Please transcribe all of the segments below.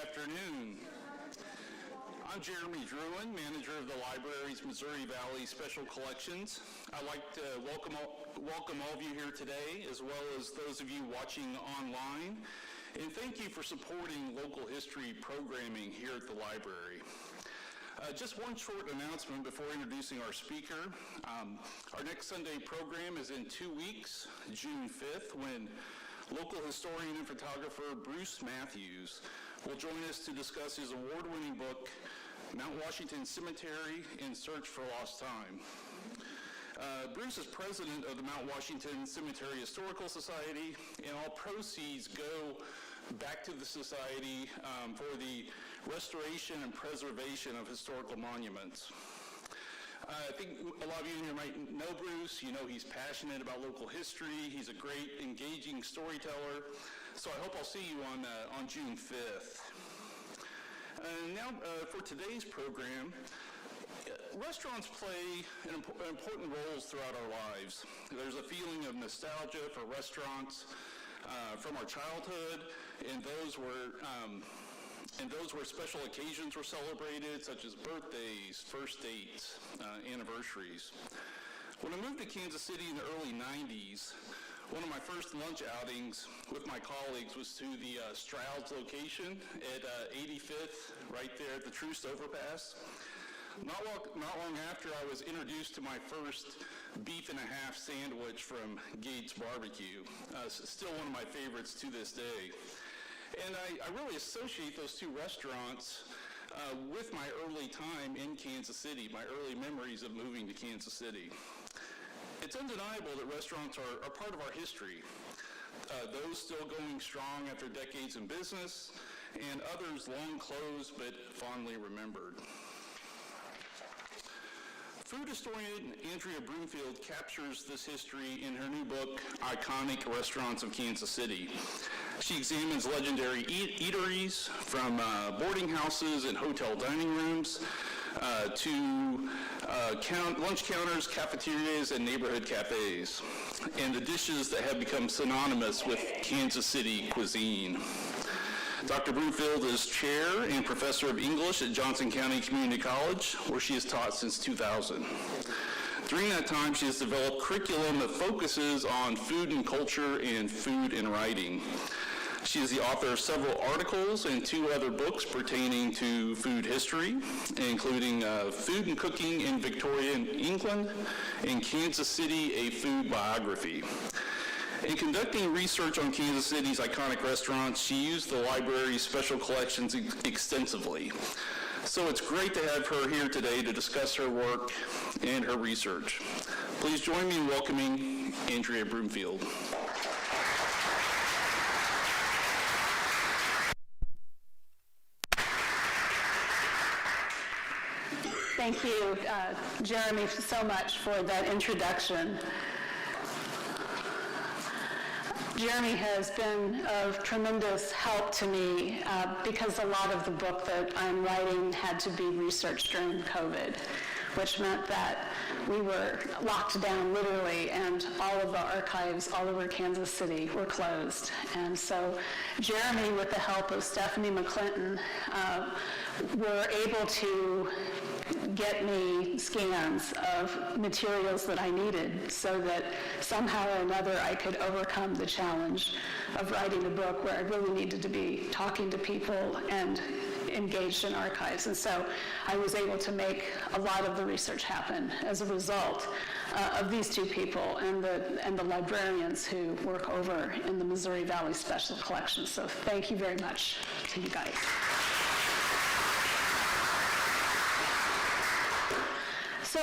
afternoon. I'm Jeremy Druin, manager of the library's Missouri Valley Special Collections. I'd like to welcome all of you here today, as well as those of you watching online. And thank you for supporting local history programming here at the library. Just one short announcement before introducing our speaker. Our next Sunday program is in 2 weeks, June 5th, when local historian and photographer Bruce Matthews will join us to discuss his award-winning book, Mount Washington Cemetery in Search for Lost Time. Bruce is president of the Mount Washington Cemetery Historical Society, and all proceeds go back to the society for the restoration and preservation of historical monuments. I think a lot of you in here might know Bruce. You know he's passionate about local history. He's a great, engaging storyteller. So I hope I'll see you on June 5th. Now, for today's program, restaurants play important roles throughout our lives. There's a feeling of nostalgia for restaurants from our childhood, and those where special occasions were celebrated, such as birthdays, first dates, anniversaries. When I moved to Kansas City in the early 90s, one of my first lunch outings with my colleagues was to the Stroud's location at 85th, right there at the Troost Overpass. Not long after, I was introduced to my first beef and a half sandwich from Gates Barbecue. Still one of my favorites to this day. And I really associate those two restaurants with my early time in Kansas City, my early memories of moving to Kansas City. It's undeniable that restaurants are part of our history. Those still going strong after decades in business, and others long closed but fondly remembered. Food historian Andrea Broomfield captures this history in her new book, Iconic Restaurants of Kansas City. She examines legendary eateries from boarding houses and hotel dining rooms to lunch counters, cafeterias, and neighborhood cafes, and the dishes that have become synonymous with Kansas City cuisine. Dr. Broomfield is chair and professor of English at Johnson County Community College, where she has taught since 2000. During that time, she has developed curriculum that focuses on food and culture and food and writing. She is the author of several articles and 2 other books pertaining to food history, including Food and Cooking in Victorian England and Kansas City, A Food Biography. In conducting research on Kansas City's iconic restaurants, she used the library's special collections extensively. So it's great to have her here today to discuss her work and her research. Please join me in welcoming Andrea Broomfield. Thank you, Jeremy, so much for that introduction. Jeremy has been of tremendous help to me because a lot of the book that I'm writing had to be researched during COVID, which meant that we were locked down literally, and all of the archives all over Kansas City were closed. And so Jeremy, with the help of Stephanie McClinton, were able to get me scans of materials that I needed so that somehow or another I could overcome the challenge of writing a book where I really needed to be talking to people and engaged in archives. And so I was able to make a lot of the research happen as a result of these 2 people and the librarians who work over in the Missouri Valley Special Collections. So thank you very much to you guys. So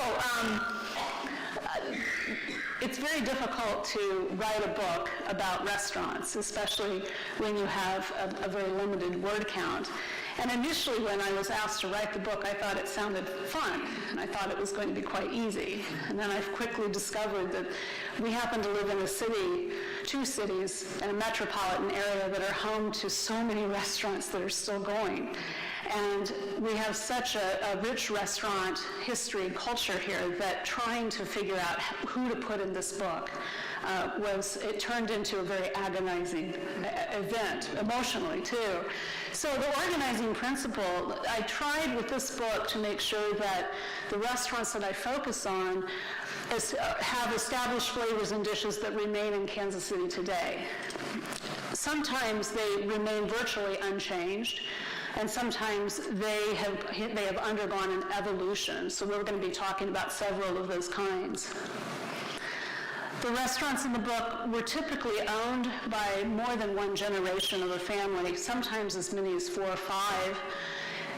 it's very difficult to write a book about restaurants, especially when you have a very limited word count. And initially, when I was asked to write the book, I thought it sounded fun, and I thought it was going to be quite easy. And then I quickly discovered that we happen to live in a city, 2 cities, in a metropolitan area that are home to so many restaurants that are still going. And we have such a rich restaurant history culture here that trying to figure out who to put in this book it turned into a very agonizing event, emotionally too. So the organizing principle, I tried with this book to make sure that the restaurants that I focus on have established flavors and dishes that remain in Kansas City today. Sometimes they remain virtually unchanged, and sometimes they have undergone an evolution. So we're going to be talking about several of those kinds. The restaurants in the book were typically owned by more than one generation of a family, sometimes as many as 4 or 5,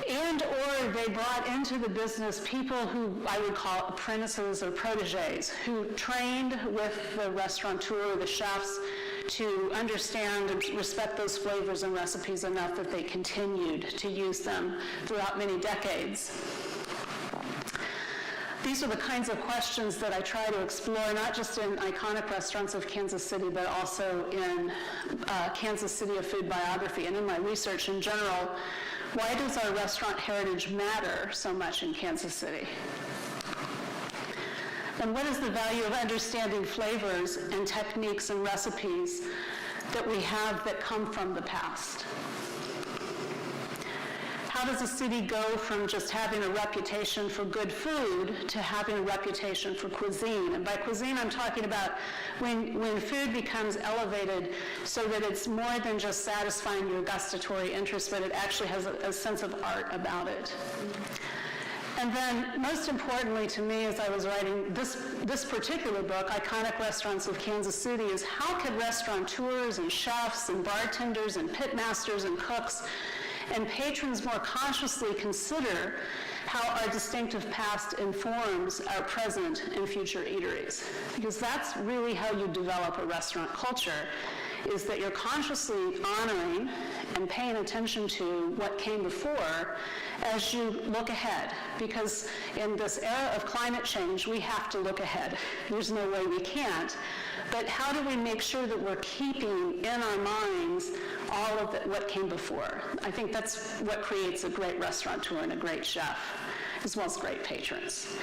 and/or they brought into the business people who I would call apprentices or protégés, who trained with the restaurateur, the chefs, to understand and respect those flavors and recipes enough that they continued to use them throughout many decades. These are the kinds of questions that I try to explore, not just in iconic restaurants of Kansas City, but also in Kansas City, a food biography, and in my research in general. Why does our restaurant heritage matter so much in Kansas City? And what is the value of understanding flavors and techniques and recipes that we have that come from the past? How does a city go from just having a reputation for good food to having a reputation for cuisine? And by cuisine, I'm talking about when food becomes elevated so that it's more than just satisfying your gustatory interest, but it actually has a sense of art about it. And then, most importantly to me, as I was writing this particular book, Iconic Restaurants of Kansas City, is how could restaurateurs and chefs and bartenders and pitmasters and cooks and patrons more consciously consider how our distinctive past informs our present and future eateries. Because that's really how you develop a restaurant culture, is that you're consciously honoring and paying attention to what came before as you look ahead. Because in this era of climate change, we have to look ahead. There's no way we can't. But how do we make sure that we're keeping in our minds all of what came before? I think that's what creates a great restaurateur and a great chef, as well as great patrons.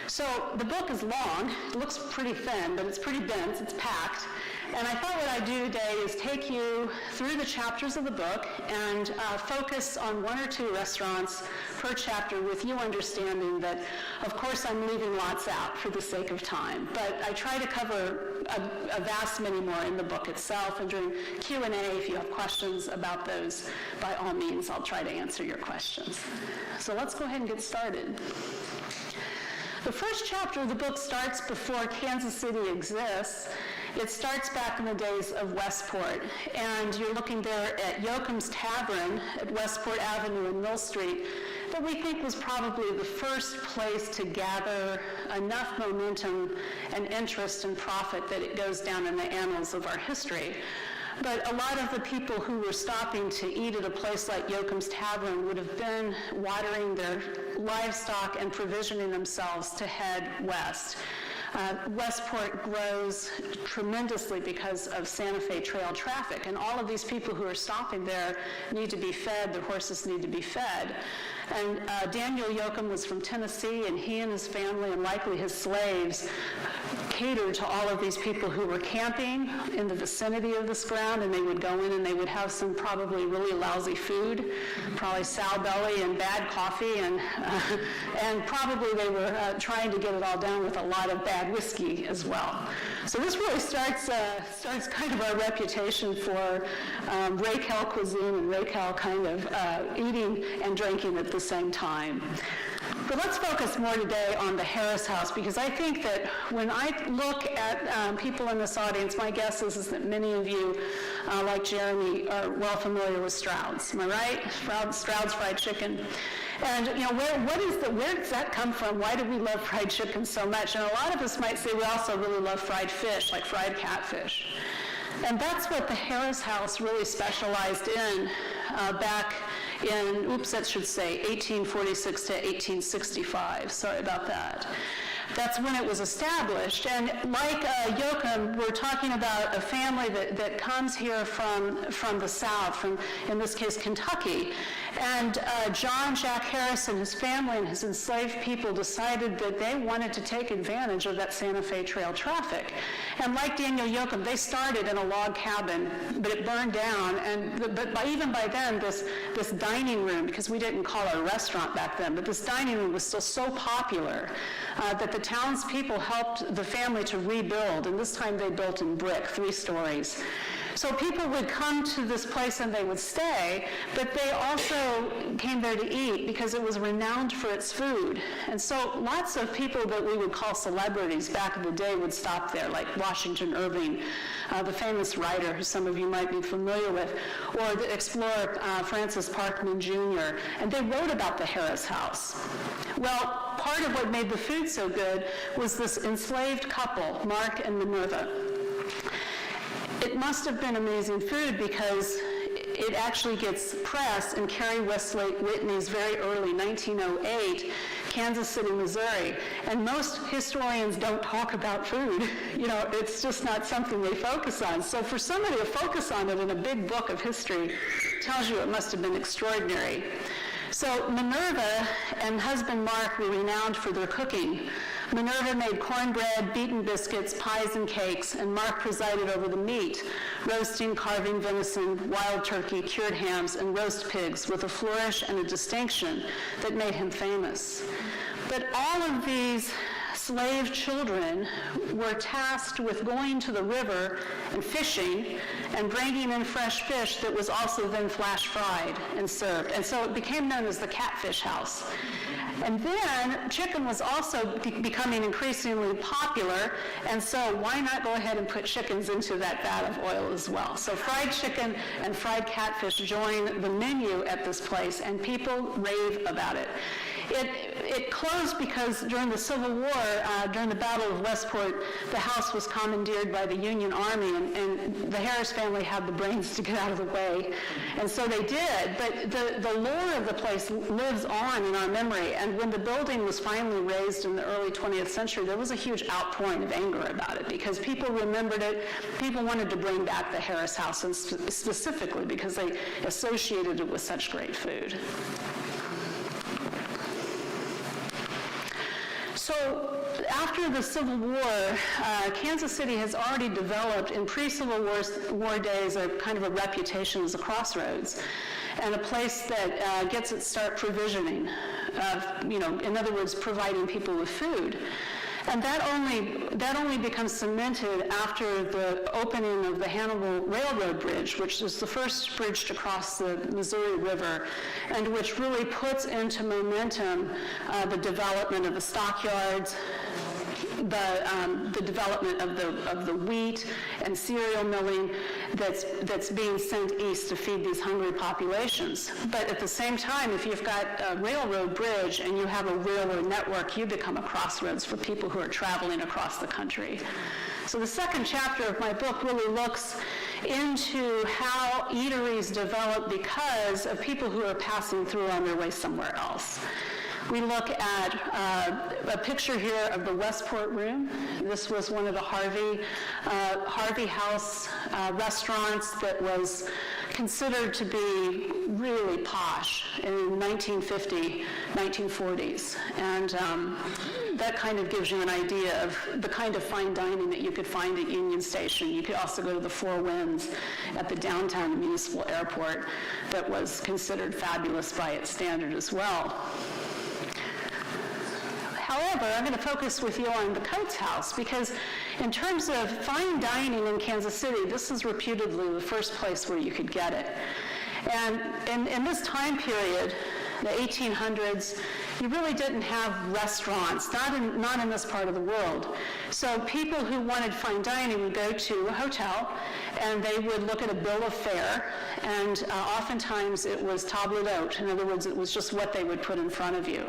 So the book is long. It looks pretty thin, but it's pretty dense. It's packed. And I thought what I'd do today is take you through the chapters of the book and focus on 1 or 2 restaurants per chapter, with you understanding that, of course, I'm leaving lots out for the sake of time. But I try to cover a vast many more in the book itself, and during Q&A, if you have questions about those, by all means, I'll try to answer your questions. So let's go ahead and get started. The first chapter of the book starts before Kansas City exists. It starts back in the days of Westport, and you're looking there at Joachims Tavern at Westport Avenue and Mill Street, that we think was probably the first place to gather enough momentum and interest and profit that it goes down in the annals of our history. But a lot of the people who were stopping to eat at a place like Joachims Tavern would have been watering their livestock and provisioning themselves to head west. Westport grows tremendously because of Santa Fe Trail traffic, and all of these people who are stopping there need to be fed, their horses need to be fed. And Daniel Joachim was from Tennessee, and he and his family, and likely his slaves, catered to all of these people who were camping in the vicinity of this ground, and they would go in and they would have some probably really lousy food, probably sow belly and bad coffee, and probably they were trying to get it all down with a lot of bad whiskey as well. So this really starts kind of our reputation for Raquel cuisine and Raquel kind of eating and drinking at the same time. But let's focus more today on the Harris House, because I think that when I look at people in this audience, my guess is that many of you, like Jeremy, are well familiar with Stroud's. Am I right? Stroud's fried chicken. And where does that come from? Why do we love fried chicken so much? And a lot of us might say we also really love fried fish, like fried catfish. And that's what the Harris House really specialized in back in, 1846 to 1865. Sorry about that. That's when it was established. And like Joachim, we're talking about a family that comes here from the South, from, in this case, Kentucky. And John Jack Harris and his family and his enslaved people decided that they wanted to take advantage of that Santa Fe Trail traffic. And like Daniel Joachim, they started in a log cabin, but it burned down. But even by then, this dining room, because we didn't call it a restaurant back then, but this dining room was still so popular that the townspeople helped the family to rebuild. And this time they built in brick, 3 stories. So people would come to this place and they would stay, but they also came there to eat because it was renowned for its food. And so lots of people that we would call celebrities back in the day would stop there, like Washington Irving, the famous writer who some of you might be familiar with, or the explorer Francis Parkman Jr., and they wrote about the Harris House. Well, part of what made the food so good was this enslaved couple, Mark and Minerva. It must have been amazing food because it actually gets pressed in Carrie Westlake Whitney's very early 1908 Kansas City, Missouri. And most historians don't talk about food. You know, it's just not something they focus on. So for somebody to focus on it in a big book of history tells you it must have been extraordinary. So Minerva and husband Mark were renowned for their cooking. Minerva made cornbread, beaten biscuits, pies, and cakes, and Mark presided over the meat, roasting, carving venison, wild turkey, cured hams, and roast pigs with a flourish and a distinction that made him famous. But all of these slave children were tasked with going to the river and fishing and bringing in fresh fish that was also then flash fried and served. And so it became known as the Catfish House. And then chicken was also becoming increasingly popular, and so why not go ahead and put chickens into that vat of oil as well? So fried chicken and fried catfish join the menu at this place, and people rave about it. It closed because during the Civil War, during the Battle of Westport, the house was commandeered by the Union Army, and the Harris family had the brains to get out of the way, and so they did. But the lore of the place lives on in our memory, and when the building was finally razed in the early 20th century, there was a huge outpouring of anger about it because people remembered it. People wanted to bring back the Harris house, and specifically because they associated it with such great food. So after the Civil War, Kansas City has already developed in pre-Civil War days a kind of a reputation as a crossroads and a place that gets its start provisioning, in other words, providing people with food. And that only becomes cemented after the opening of the Hannibal Railroad Bridge, which was the first bridge to cross the Missouri River, and which really puts into momentum the development of the stockyards, the development of the wheat and cereal milling that's being sent east to feed these hungry populations. But at the same time, if you've got a railroad bridge and you have a railroad network, you become a crossroads for people who are traveling across the country. So the second chapter of my book really looks into how eateries develop because of people who are passing through on their way somewhere else. We look at a picture here of the Westport Room. This was one of the Harvey House restaurants that was considered to be really posh in 1950, 1940s. And that kind of gives you an idea of the kind of fine dining that you could find at Union Station. You could also go to the Four Winds at the downtown municipal airport that was considered fabulous by its standard as well. However, I'm going to focus with you on the Coates House because in terms of fine dining in Kansas City, this is reputedly the first place where you could get it. And in this time period, the 1800s, you really didn't have restaurants, not in this part of the world. So people who wanted fine dining would go to a hotel and they would look at a bill of fare, and oftentimes it was table d'hôte. In other words, it was just what they would put in front of you.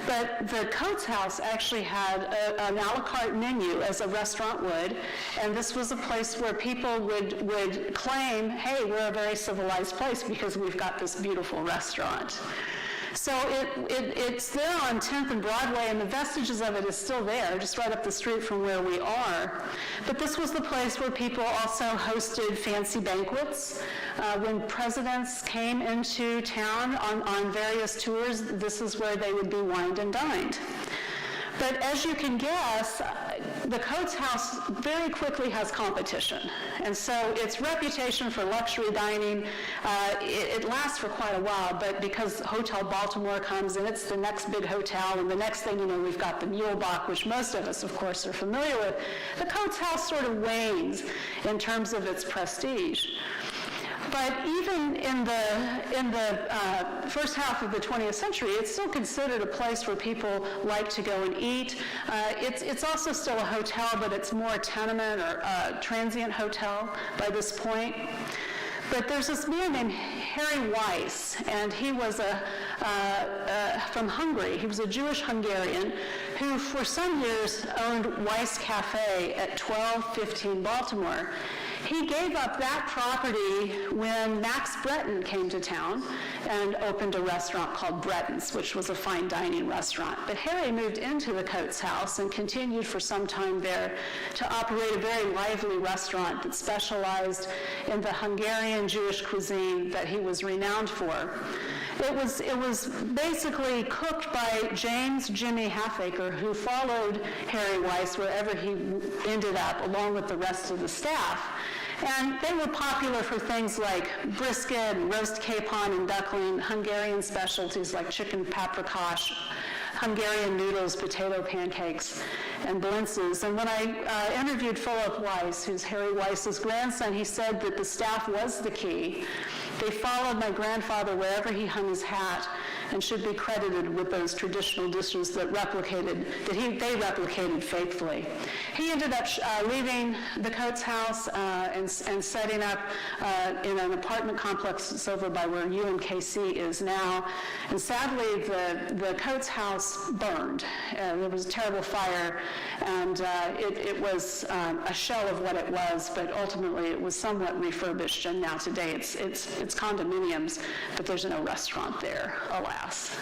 But the Coates House actually had an a la carte menu, as a restaurant would, and this was a place where people would claim, hey, we're a very civilized place because we've got this beautiful restaurant. So it's there on 10th and Broadway, and the vestiges of it is still there, just right up the street from where we are. But this was the place where people also hosted fancy banquets. When presidents came into town on various tours, this is where they would be wined and dined. But as you can guess, the Coates House very quickly has competition. And so its reputation for luxury dining, it lasts for quite a while, but because Hotel Baltimore comes and it's the next big hotel, and the next thing you know, we've got the Mulebach, which most of us, of course, are familiar with, the Coates House sort of wanes in terms of its prestige. But even in the first half of the 20th century, it's still considered a place where people like to go and eat. It's also still a hotel, but it's more a tenement or a transient hotel by this point. But there's this man named Harry Weiss, and he was from Hungary. He was a Jewish Hungarian who for some years owned Weiss Cafe at 1215 Baltimore. He gave up that property when Max Breton came to town and opened a restaurant called Breton's, which was a fine dining restaurant. But Harry moved into the Coates House and continued for some time there to operate a very lively restaurant that specialized in the Hungarian Jewish cuisine that he was renowned for. It was basically cooked by James Jimmy Halfacre, who followed Harry Weiss wherever he ended up, along with the rest of the staff. And they were popular for things like brisket, and roast capon and duckling, Hungarian specialties like chicken paprikash, Hungarian noodles, potato pancakes, and blintzes. And when I interviewed Philip Weiss, who's Harry Weiss's grandson, he said that the staff was the key. They followed my grandfather wherever he hung his hat and should be credited with those traditional dishes that they replicated faithfully. He ended up leaving the Coates House and setting up in an apartment complex that's over by where UMKC is now. And sadly, the Coates House burned. There was a terrible fire, and it was a shell of what it was, but ultimately it was somewhat refurbished, and now today it's condominiums, but there's no restaurant there, alas.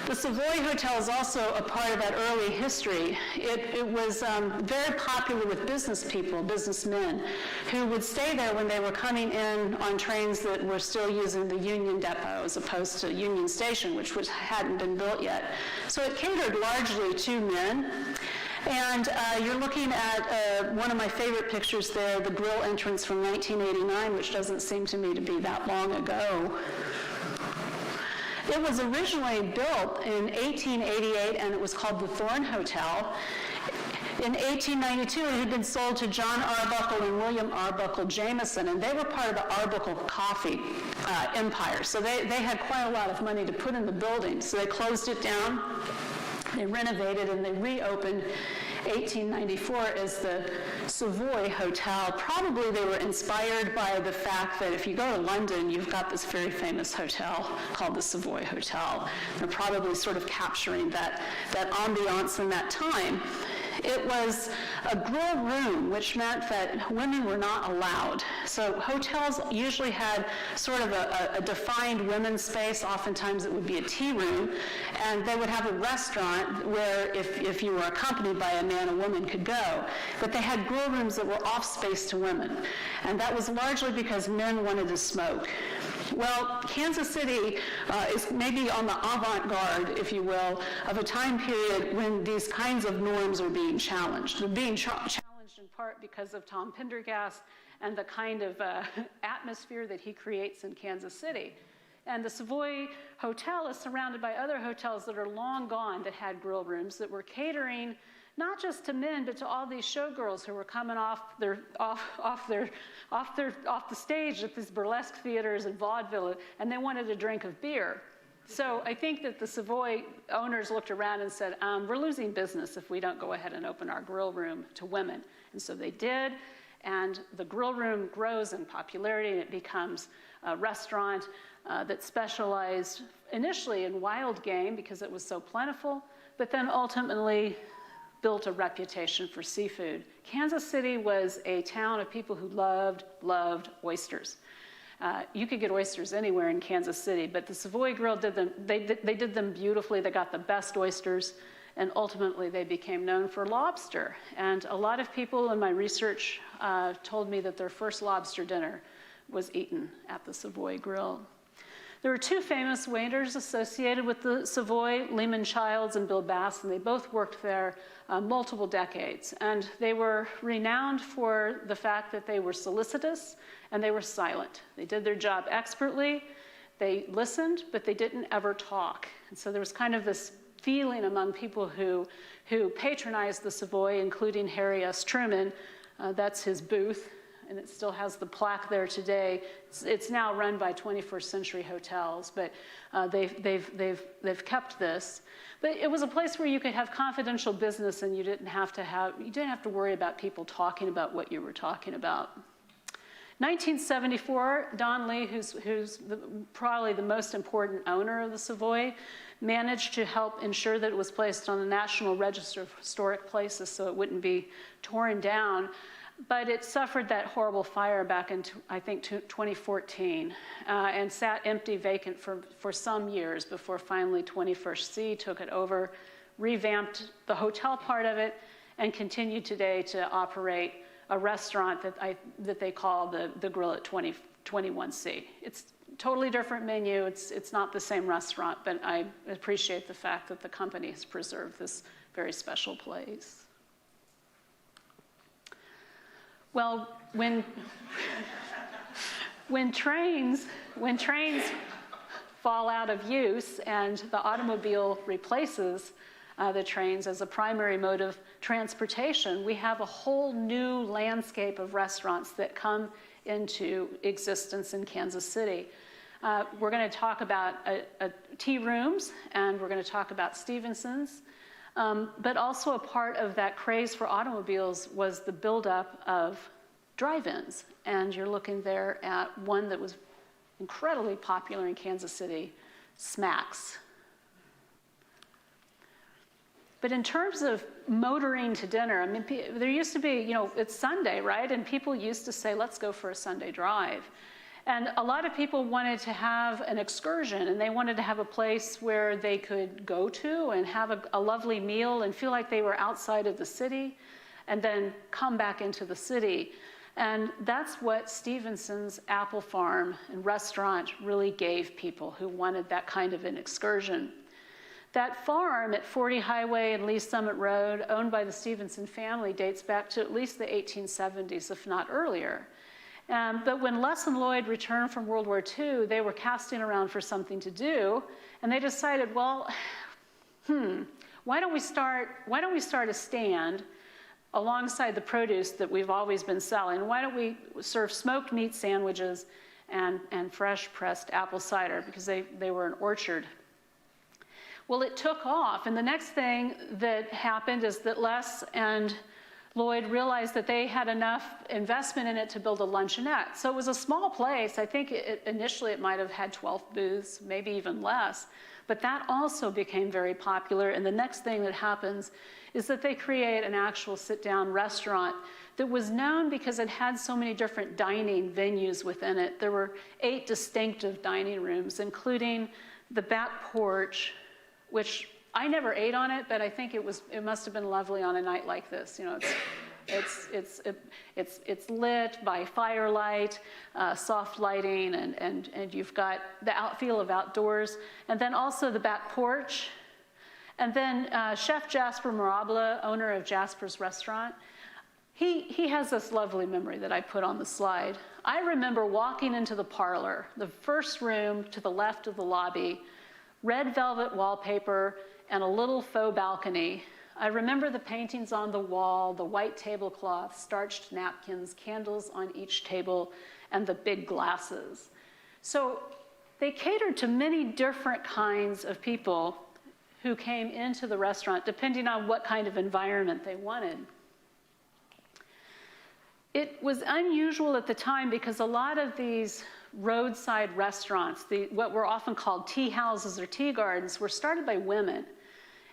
The Savoy Hotel is also a part of that early history. It was very popular with business people, businessmen, who would stay there when they were coming in on trains that were still using the Union Depot as opposed to Union Station, which hadn't been built yet. So it catered largely to men. And you're looking at one of my favorite pictures there, the grill entrance from 1989, which doesn't seem to me to be that long ago. It was originally built in 1888, and it was called the Thorn Hotel. In 1892, it had been sold to John Arbuckle and William Arbuckle Jameson, and they were part of the Arbuckle Coffee empire. So they had quite a lot of money to put in the building. So they closed it down, they renovated, and they reopened 1894 as the Savoy Hotel. Probably they were inspired by the fact that if you go to London, you've got this very famous hotel called the Savoy Hotel. They're probably sort of capturing that ambiance in that time. It was a grill room, which meant that women were not allowed. So hotels usually had sort of a defined women's space. Oftentimes it would be a tea room, and they would have a restaurant where if you were accompanied by a man, a woman could go. But they had grill rooms that were off space to women, and that was largely because men wanted to smoke. Well, Kansas City is maybe on the avant-garde, if you will, of a time period when these kinds of norms are being challenged. They're being challenged in part because of Tom Pendergast and the kind of atmosphere that he creates in Kansas City. And the Savoy Hotel is surrounded by other hotels that are long gone that had grill rooms that were catering not just to men, but to all these showgirls who were coming off the stage at these burlesque theaters and vaudeville, and they wanted a drink of beer. So I think that the Savoy owners looked around and said, we're losing business if we don't go ahead and open our grill room to women. And so they did, and the grill room grows in popularity, and it becomes a restaurant that specialized initially in wild game because it was so plentiful, but then ultimately built a reputation for seafood. Kansas City was a town of people who loved oysters. You could get oysters anywhere in Kansas City, but the Savoy Grill did them, they did them beautifully. They got the best oysters, and ultimately they became known for lobster. And a lot of people in my research told me that their first lobster dinner was eaten at the Savoy Grill. There were two famous waiters associated with the Savoy, Lehman Childs and Bill Bass, and they both worked there multiple decades. And they were renowned for the fact that they were solicitous and they were silent. They did their job expertly. They listened, but they didn't ever talk. And so there was kind of this feeling among people who patronized the Savoy, including Harry S. Truman. That's his booth, and it still has the plaque there today. It's now run by 21st Century Hotels, but they've kept this. But it was a place where you could have confidential business, and you didn't have to worry about people talking about what you were talking about. 1974, Don Lee, who's probably the most important owner of the Savoy, managed to help ensure that it was placed on the National Register of Historic Places so it wouldn't be torn down. But it suffered that horrible fire back in, I think, 2014, and sat empty, vacant for some years before finally 21st C took it over, revamped the hotel part of it, and continued today to operate a restaurant that they call the Grill at 21C. It's a totally different menu. It's not the same restaurant, but I appreciate the fact that the company has preserved this very special place. Well, when trains fall out of use and the automobile replaces the trains as a primary mode of transportation, we have a whole new landscape of restaurants that come into existence in Kansas City. We're going to talk about tea rooms, and we're going to talk about Stevenson's. But also a part of that craze for automobiles was the buildup of drive-ins. And you're looking there at one that was incredibly popular in Kansas City, Smack's. But in terms of motoring to dinner, I mean, there used to be, it's Sunday, right? And people used to say, let's go for a Sunday drive. And a lot of people wanted to have an excursion, and they wanted to have a place where they could go to and have a lovely meal and feel like they were outside of the city, and then come back into the city. And that's what Stevenson's Apple Farm and restaurant really gave people who wanted that kind of an excursion. That farm at 40 Highway and Lee Summit Road, owned by the Stevenson family, dates back to at least the 1870s, if not earlier. But when Les and Lloyd returned from World War II, they were casting around for something to do, and they decided, well, why don't we start a stand alongside the produce that we've always been selling? Why don't we serve smoked meat sandwiches and fresh pressed apple cider, because they were an orchard. Well, it took off, and the next thing that happened is that Les and Lloyd realized that they had enough investment in it to build a luncheonette. So it was a small place. I think initially it might have had 12 booths, maybe even less. But that also became very popular. And the next thing that happens is that they create an actual sit-down restaurant that was known because it had so many different dining venues within it. There were 8 distinctive dining rooms, including the back porch, which I never ate on it, but I think it must have been lovely on a night like this. It's lit by firelight, soft lighting, and you've got the feel of outdoors, and then also the back porch, and then Chef Jasper Mirabla, owner of Jasper's Restaurant. He has this lovely memory that I put on the slide. I remember walking into the parlor, the first room to the left of the lobby, red velvet wallpaper, and a little faux balcony. I remember the paintings on the wall, the white tablecloth, starched napkins, candles on each table, and the big glasses. So they catered to many different kinds of people who came into the restaurant, depending on what kind of environment they wanted. It was unusual at the time because a lot of these roadside restaurants, what were often called tea houses or tea gardens, were started by women.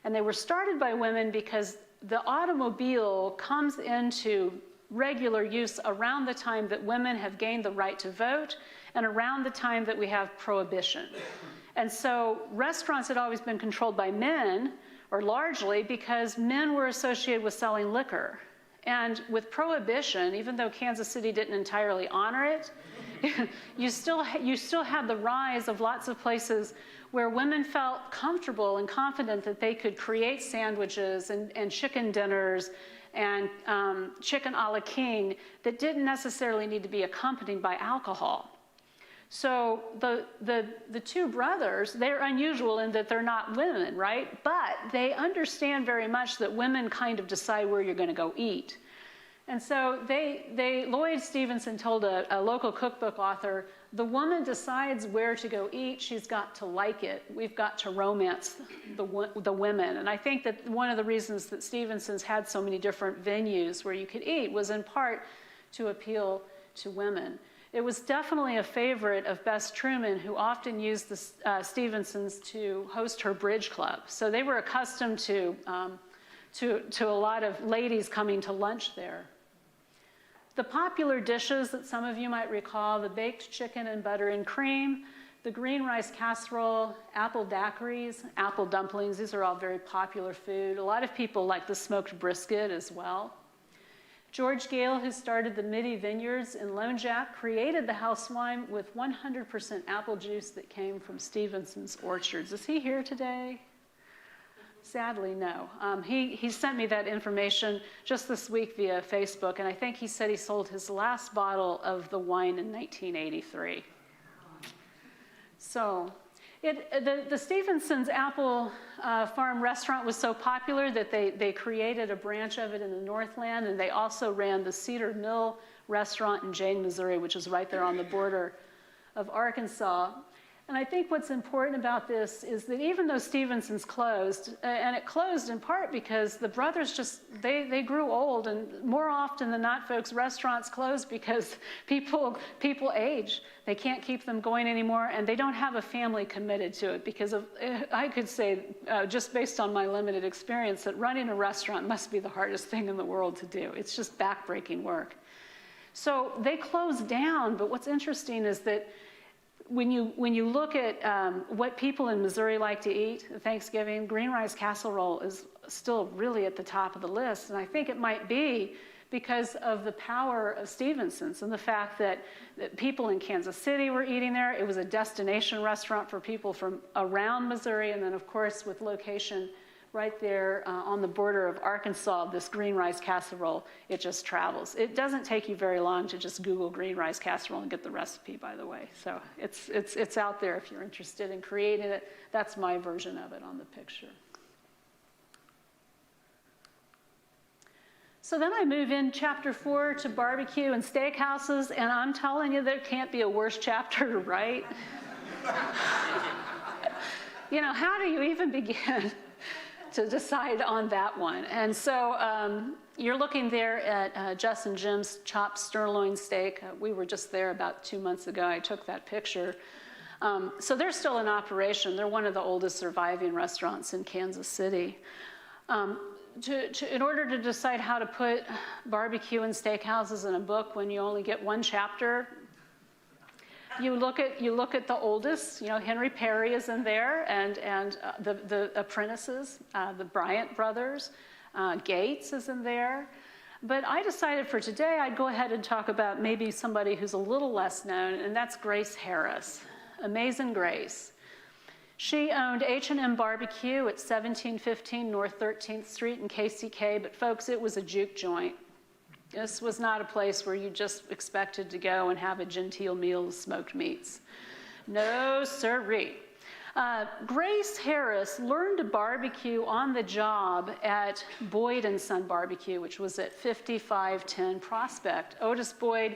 And they were started by women because the automobile comes into regular use around the time that women have gained the right to vote and around the time that we have prohibition. And so restaurants had always been controlled by men, or largely, because men were associated with selling liquor. And with prohibition, even though Kansas City didn't entirely honor it, you still had the rise of lots of places where women felt comfortable and confident that they could create sandwiches and chicken dinners and chicken a la king that didn't necessarily need to be accompanied by alcohol. So the two brothers, they're unusual in that they're not women, right? But they understand very much that women kind of decide where you're going to go eat. And so Lloyd Stevenson told a local cookbook author, the woman decides where to go eat, she's got to like it. We've got to romance the women. And I think that one of the reasons that Stevenson's had so many different venues where you could eat was in part to appeal to women. It was definitely a favorite of Bess Truman, who often used the Stevensons to host her bridge club. So they were accustomed to a lot of ladies coming to lunch there. The popular dishes that some of you might recall, the baked chicken and butter and cream, the green rice casserole, apple daiquiris, apple dumplings, these are all very popular food. A lot of people like the smoked brisket as well. George Gale, who started the Middy Vineyards in Lone Jack, created the house wine with 100% apple juice that came from Stevenson's orchards. Is he here today? Sadly, no. He sent me that information just this week via Facebook, and I think he said he sold his last bottle of the wine in 1983. So the Stevenson's Apple Farm restaurant was so popular that they created a branch of it in the Northland, and they also ran the Cedar Mill restaurant in Jane, Missouri, which is right there on the border of Arkansas. And I think what's important about this is that even though Stevenson's closed, and it closed in part because the brothers just, they grew old, and more often than not, folks, restaurants close because people age. They can't keep them going anymore, and they don't have a family committed to it because of, I could say, just based on my limited experience, that running a restaurant must be the hardest thing in the world to do. It's just backbreaking work. So they closed down, but what's interesting is that when you look at what people in Missouri like to eat at Thanksgiving, green rice casserole is still really at the top of the list. And I think it might be because of the power of Stevenson's and the fact that people in Kansas City were eating there. It was a destination restaurant for people from around Missouri. And then, of course, with location right there on the border of Arkansas, this green rice casserole, it just travels. It doesn't take you very long to just Google green rice casserole and get the recipe, by the way. So it's out there if you're interested in creating it. That's my version of it on the picture. So then I move in chapter 4 to barbecue and steakhouses, and I'm telling you, there can't be a worse chapter to write. You know, how do you even begin to decide on that one? And so you're looking there at Jess and Jim's chopped sirloin steak. We were just there about 2 months ago. I took that picture. So they're still in operation. They're one of the oldest surviving restaurants in Kansas City. In order to decide how to put barbecue and steakhouses in a book when you only get one chapter, you look at the oldest. You know, Henry Perry is in there, and the apprentices, the Bryant brothers, Gates is in there. But I decided for today I'd go ahead and talk about maybe somebody who's a little less known, and that's Grace Harris, Amazing Grace. She owned H&M Barbecue at 1715 North 13th Street in KCK, but folks, it was a juke joint. This was not a place where you just expected to go and have a genteel meal of smoked meats. No sirree. Grace Harris learned to barbecue on the job at Boyd & Son Barbecue, which was at 5510 Prospect. Otis Boyd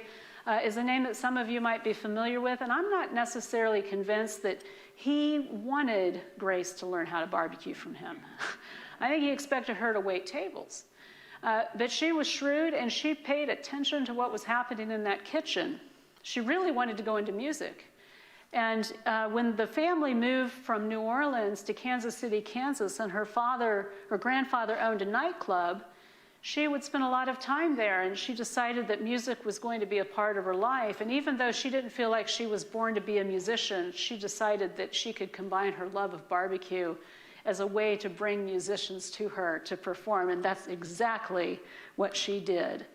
is a name that some of you might be familiar with, and I'm not necessarily convinced that he wanted Grace to learn how to barbecue from him. I think he expected her to wait tables. But she was shrewd, and she paid attention to what was happening in that kitchen. She really wanted to go into music. And when the family moved from New Orleans to Kansas City, Kansas, and her grandfather owned a nightclub, she would spend a lot of time there, and she decided that music was going to be a part of her life. And even though she didn't feel like she was born to be a musician, she decided that she could combine her love of barbecue as a way to bring musicians to her to perform, and that's exactly what she did.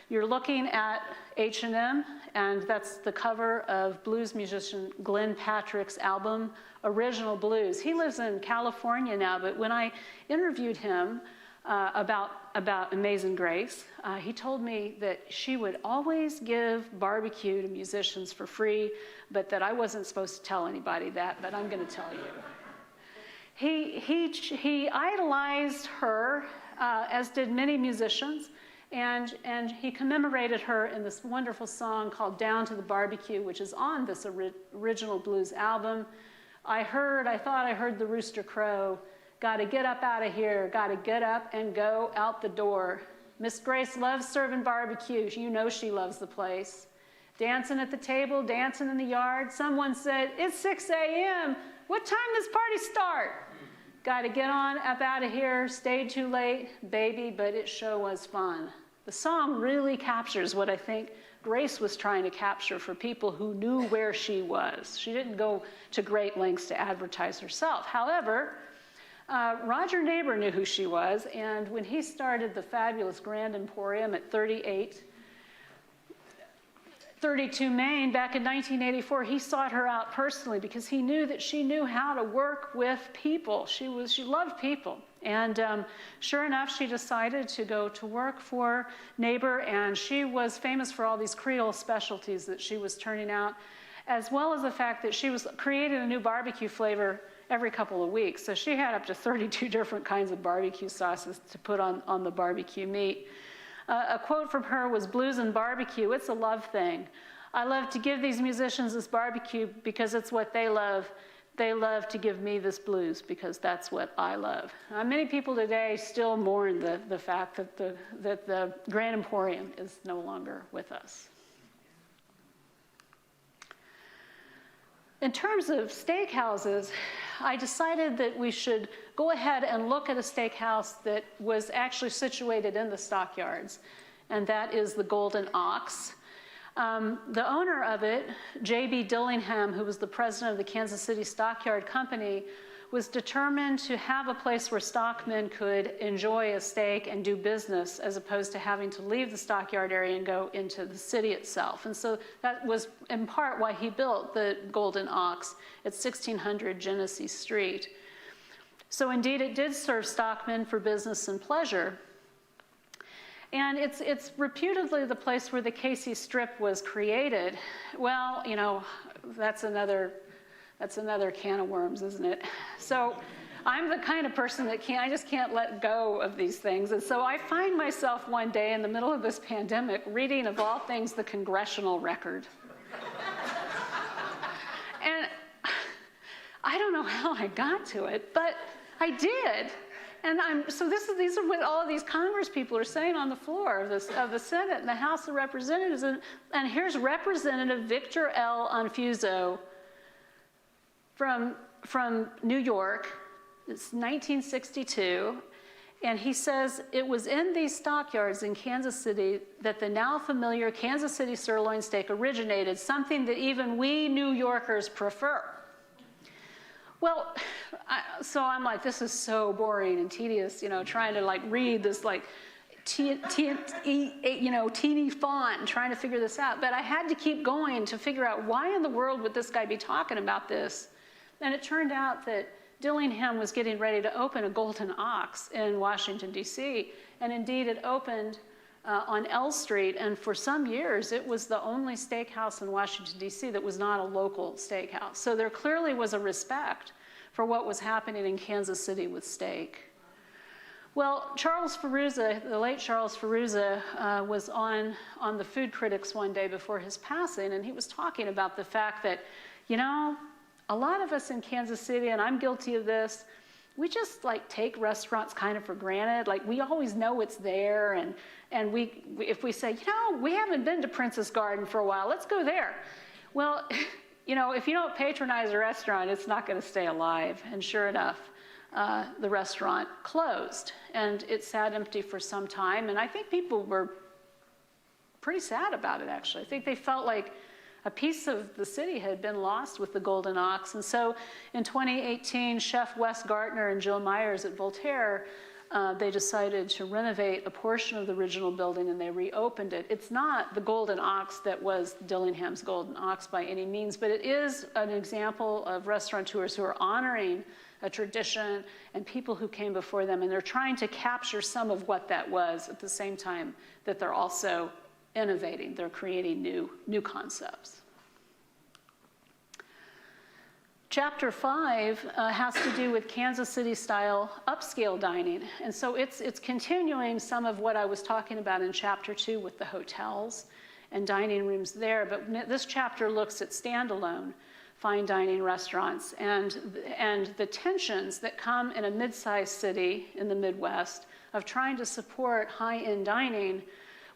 You're looking at H&M, and that's the cover of blues musician Glenn Patrick's album, Original Blues. He lives in California now, but when I interviewed him about Amazing Grace, he told me that she would always give barbecue to musicians for free, but that I wasn't supposed to tell anybody that, but I'm going to tell you. He idolized her, as did many musicians, and he commemorated her in this wonderful song called Down to the Barbecue, which is on this Original Blues album. I thought I heard the rooster crow. Gotta get up out of here, gotta get up and go out the door. Miss Grace loves serving barbecue. You know she loves the place. Dancing at the table, dancing in the yard. Someone said, it's 6 a.m. What time does party start? Gotta get on up out of here, stayed too late, baby, but it sure was fun. The song really captures what I think Grace was trying to capture for people who knew where she was. She didn't go to great lengths to advertise herself. However, Roger Neighbor knew who she was, and when he started the fabulous Grand Emporium at 32 Main back in 1984, he sought her out personally because he knew that she knew how to work with people. She loved people. And sure enough, she decided to go to work for Neighbor, and she was famous for all these Creole specialties that she was turning out, as well as the fact that she was creating a new barbecue flavor every couple of weeks. So she had up to 32 different kinds of barbecue sauces to put on the barbecue meat. A quote from her was, "Blues and barbecue, it's a love thing. I love to give these musicians this barbecue because it's what they love. They love to give me this blues because that's what I love." Many people today still mourn the fact that the Grand Emporium is no longer with us. In terms of steakhouses, I decided that we should go ahead and look at a steakhouse that was actually situated in the stockyards, and that is the Golden Ox. The owner of it, J.B. Dillingham, who was the president of the Kansas City Stockyard Company, was determined to have a place where stockmen could enjoy a steak and do business as opposed to having to leave the stockyard area and go into the city itself. And so that was in part why he built the Golden Ox at 1600 Genesee Street. So indeed it did serve stockmen for business and pleasure. And it's reputedly the place where the Casey Strip was created. Well, you know, that's another can of worms, isn't it? So I'm the kind of person that I just can't let go of these things. And so I find myself one day in the middle of this pandemic reading, of all things, the Congressional Record. And I don't know how I got to it, but I did. And these are what all of these Congress people are saying on the floor of the Senate and the House of Representatives. And here's Representative Victor L. Anfuso from New York. It's 1962. And he says, it was in these stockyards in Kansas City that the now familiar Kansas City sirloin steak originated, something that even we New Yorkers prefer. Well, so I'm like, this is so boring and tedious, you know, trying to like read this like teeny font and trying to figure this out. But I had to keep going to figure out why in the world would this guy be talking about this. And it turned out that Dillingham was getting ready to open a Golden Ox in Washington, D.C. And indeed it opened on L Street, and for some years it was the only steakhouse in Washington, D.C. that was not a local steakhouse. So there clearly was a respect for what was happening in Kansas City with steak. Well, Charles Ferruzza, the late Charles Ferruzza, was on the Food Critics one day before his passing, and he was talking about the fact that, you know, a lot of us in Kansas City, and I'm guilty of this, we just like take restaurants kind of for granted. Like we always know it's there, and if we say, you know, we haven't been to Princess Garden for a while, let's go there. Well, you know, if you don't patronize a restaurant, it's not going to stay alive. And sure enough, the restaurant closed. And it sat empty for some time. And I think people were pretty sad about it, actually. I think they felt like a piece of the city had been lost with the Golden Ox. And so in 2018, Chef Wes Gartner and Jill Myers at Voltaire, they decided to renovate a portion of the original building, and they reopened it. It's not the Golden Ox that was Dillingham's Golden Ox by any means, but it is an example of restaurateurs who are honoring a tradition and people who came before them, and they're trying to capture some of what that was at the same time that they're also innovating. They're creating new concepts. Chapter 5 has to do with Kansas City-style upscale dining. And so it's continuing some of what I was talking about in Chapter 2 with the hotels and dining rooms there. But this chapter looks at standalone fine dining restaurants and the tensions that come in a mid-sized city in the Midwest of trying to support high-end dining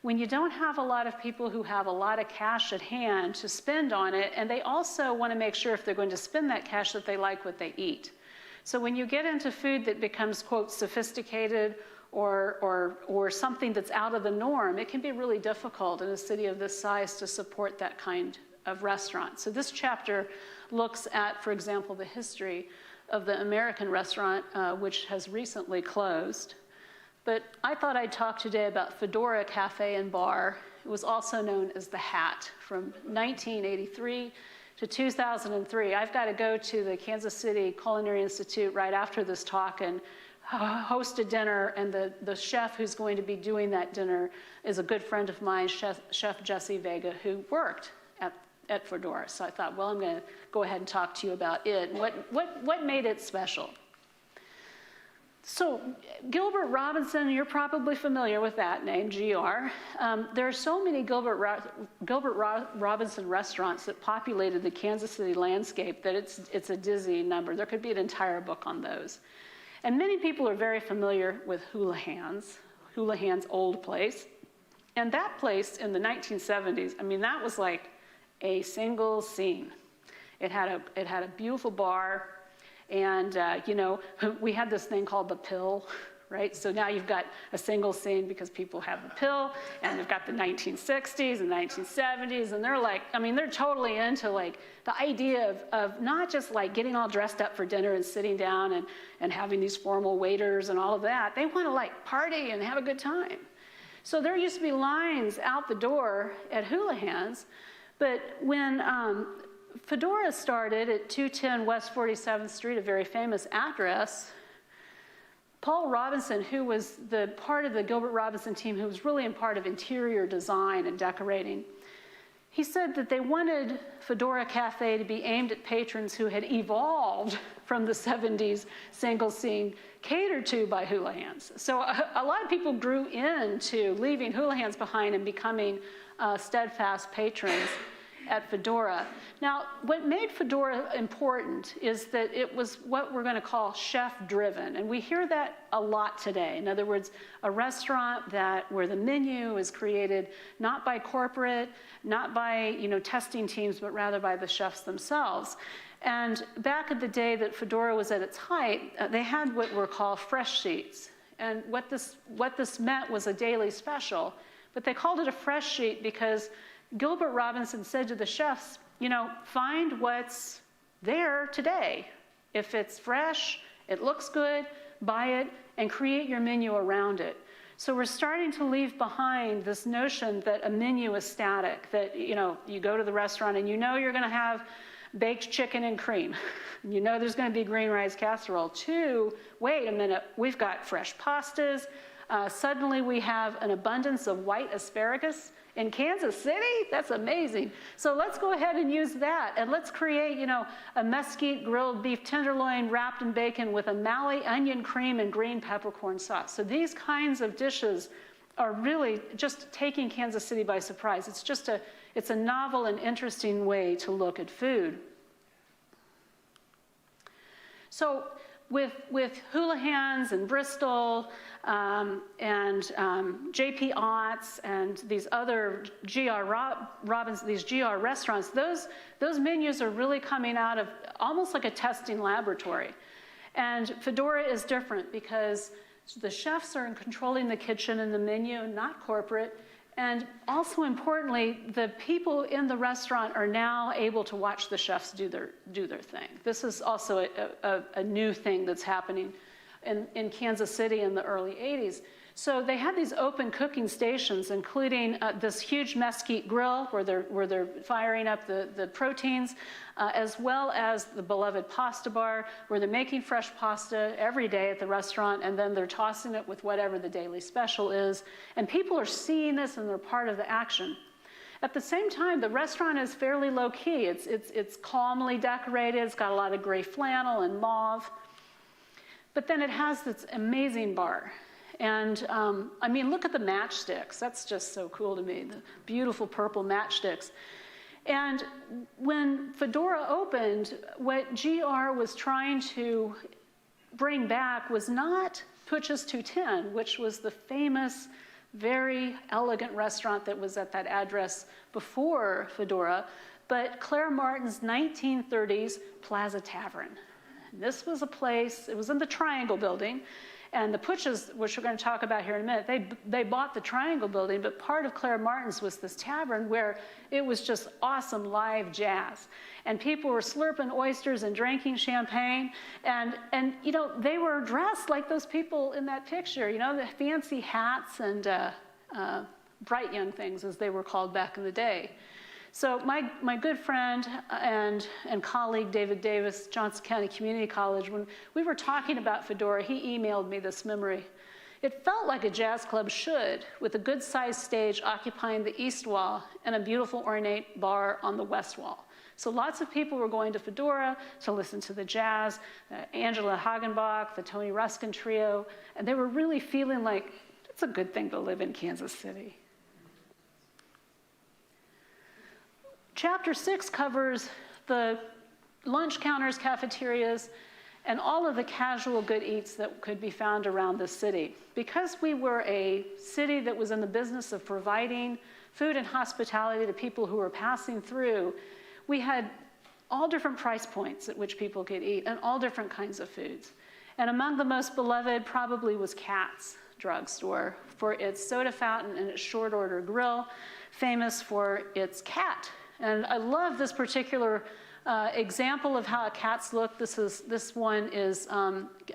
when you don't have a lot of people who have a lot of cash at hand to spend on it, and they also want to make sure if they're going to spend that cash that they like what they eat. So when you get into food that becomes, quote, sophisticated or something that's out of the norm, it can be really difficult in a city of this size to support that kind of restaurant. So this chapter looks at, for example, the history of the American restaurant, which has recently closed. But I thought I'd talk today about Fedora Cafe and Bar. It was also known as The Hat from 1983 to 2003. I've got to go to the Kansas City Culinary Institute right after this talk and host a dinner, and the chef who's going to be doing that dinner is a good friend of mine, Chef Jesse Vega, who worked at Fedora. So I thought, well, I'm going to go ahead and talk to you about it and what made it special. So Gilbert Robinson, you're probably familiar with that name, GR. There are so many Gilbert Robinson restaurants that populated the Kansas City landscape that it's a dizzying number. There could be an entire book on those. And many people are very familiar with Houlihan's old place. And that place in the 1970s, I mean, that was like a single scene. It had a beautiful bar. And, we had this thing called the pill, right? So now you've got a single scene because people have the pill, and they've got the 1960s and 1970s, and they're totally into, like, the idea of not just, like, getting all dressed up for dinner and sitting down and having these formal waiters and all of that. They want to, like, party and have a good time. So there used to be lines out the door at Houlihan's, but when Fedora started at 210 West 47th Street, a very famous address. Paul Robinson, who was the part of the Gilbert Robinson team who was really in part of interior design and decorating, he said that they wanted Fedora Cafe to be aimed at patrons who had evolved from the 70s single scene catered to by Houlihan's. So a lot of people grew into leaving Houlihan's behind and becoming steadfast patrons at Fedora. Now, what made Fedora important is that it was what we're going to call chef-driven, and we hear that a lot today. In other words, a restaurant where the menu is created not by corporate, not by testing teams, but rather by the chefs themselves. And back in the day that Fedora was at its height, they had what were called fresh sheets. And what this meant was a daily special, but they called it a fresh sheet because Gilbert Robinson said to the chefs, find what's there today. If it's fresh, it looks good, buy it, and create your menu around it. So we're starting to leave behind this notion that a menu is static, that, you go to the restaurant and you're going to have baked chicken and cream. There's going to be green rice casserole. Wait a minute, we've got fresh pastas. Suddenly we have an abundance of white asparagus in Kansas City. That's amazing. So let's go ahead and use that, and let's create, a mesquite grilled beef tenderloin wrapped in bacon with a Maui onion cream and green peppercorn sauce. So these kinds of dishes are really just taking Kansas City by surprise. It's a novel and interesting way to look at food. So with Houlihan's and Bristol and J.P. Ott's and these other these GR restaurants, those menus are really coming out of almost like a testing laboratory. And Fedora is different because the chefs are controlling the kitchen and the menu, not corporate. And also importantly, the people in the restaurant are now able to watch the chefs do their thing. This is also a new thing that's happening in Kansas City in the early 80s. So they had these open cooking stations, including this huge mesquite grill where they're firing up the proteins, as well as the beloved pasta bar where they're making fresh pasta every day at the restaurant, and then they're tossing it with whatever the daily special is. And people are seeing this and they're part of the action. At the same time, the restaurant is fairly low-key. It's calmly decorated. It's got a lot of gray flannel and mauve. But then it has this amazing bar. And I mean, look at the matchsticks. That's just so cool to me, the beautiful purple matchsticks. And when Fedora opened, what GR was trying to bring back was not Puch's 210, which was the famous, very elegant restaurant that was at that address before Fedora, but Claire Martin's 1930s Plaza Tavern. This was a place, it was in the Triangle building, and the Puch's, which we're going to talk about here in a minute, they bought the Triangle building, but part of Claire Martin's was this tavern where it was just awesome live jazz. And people were slurping oysters and drinking champagne. And you know, they were dressed like those people in that picture, you know, the fancy hats and bright young things, as they were called back in the day. So my good friend and colleague, David Davis, Johnson County Community College, when we were talking about Fedora, he emailed me this memory. It felt like a jazz club should, with a good-sized stage occupying the east wall and a beautiful ornate bar on the west wall. So lots of people were going to Fedora to listen to the jazz, Angela Hagenbach, the Tony Ruskin Trio, and they were really feeling like it's a good thing to live in Kansas City. Chapter 6 covers the lunch counters, cafeterias, and all of the casual good eats that could be found around the city. Because we were a city that was in the business of providing food and hospitality to people who were passing through, we had all different price points at which people could eat and all different kinds of foods. And among the most beloved probably was Katz Drugstore for its soda fountain and its short order grill, famous for its cat. And I love this particular example of how a cat's look. This one is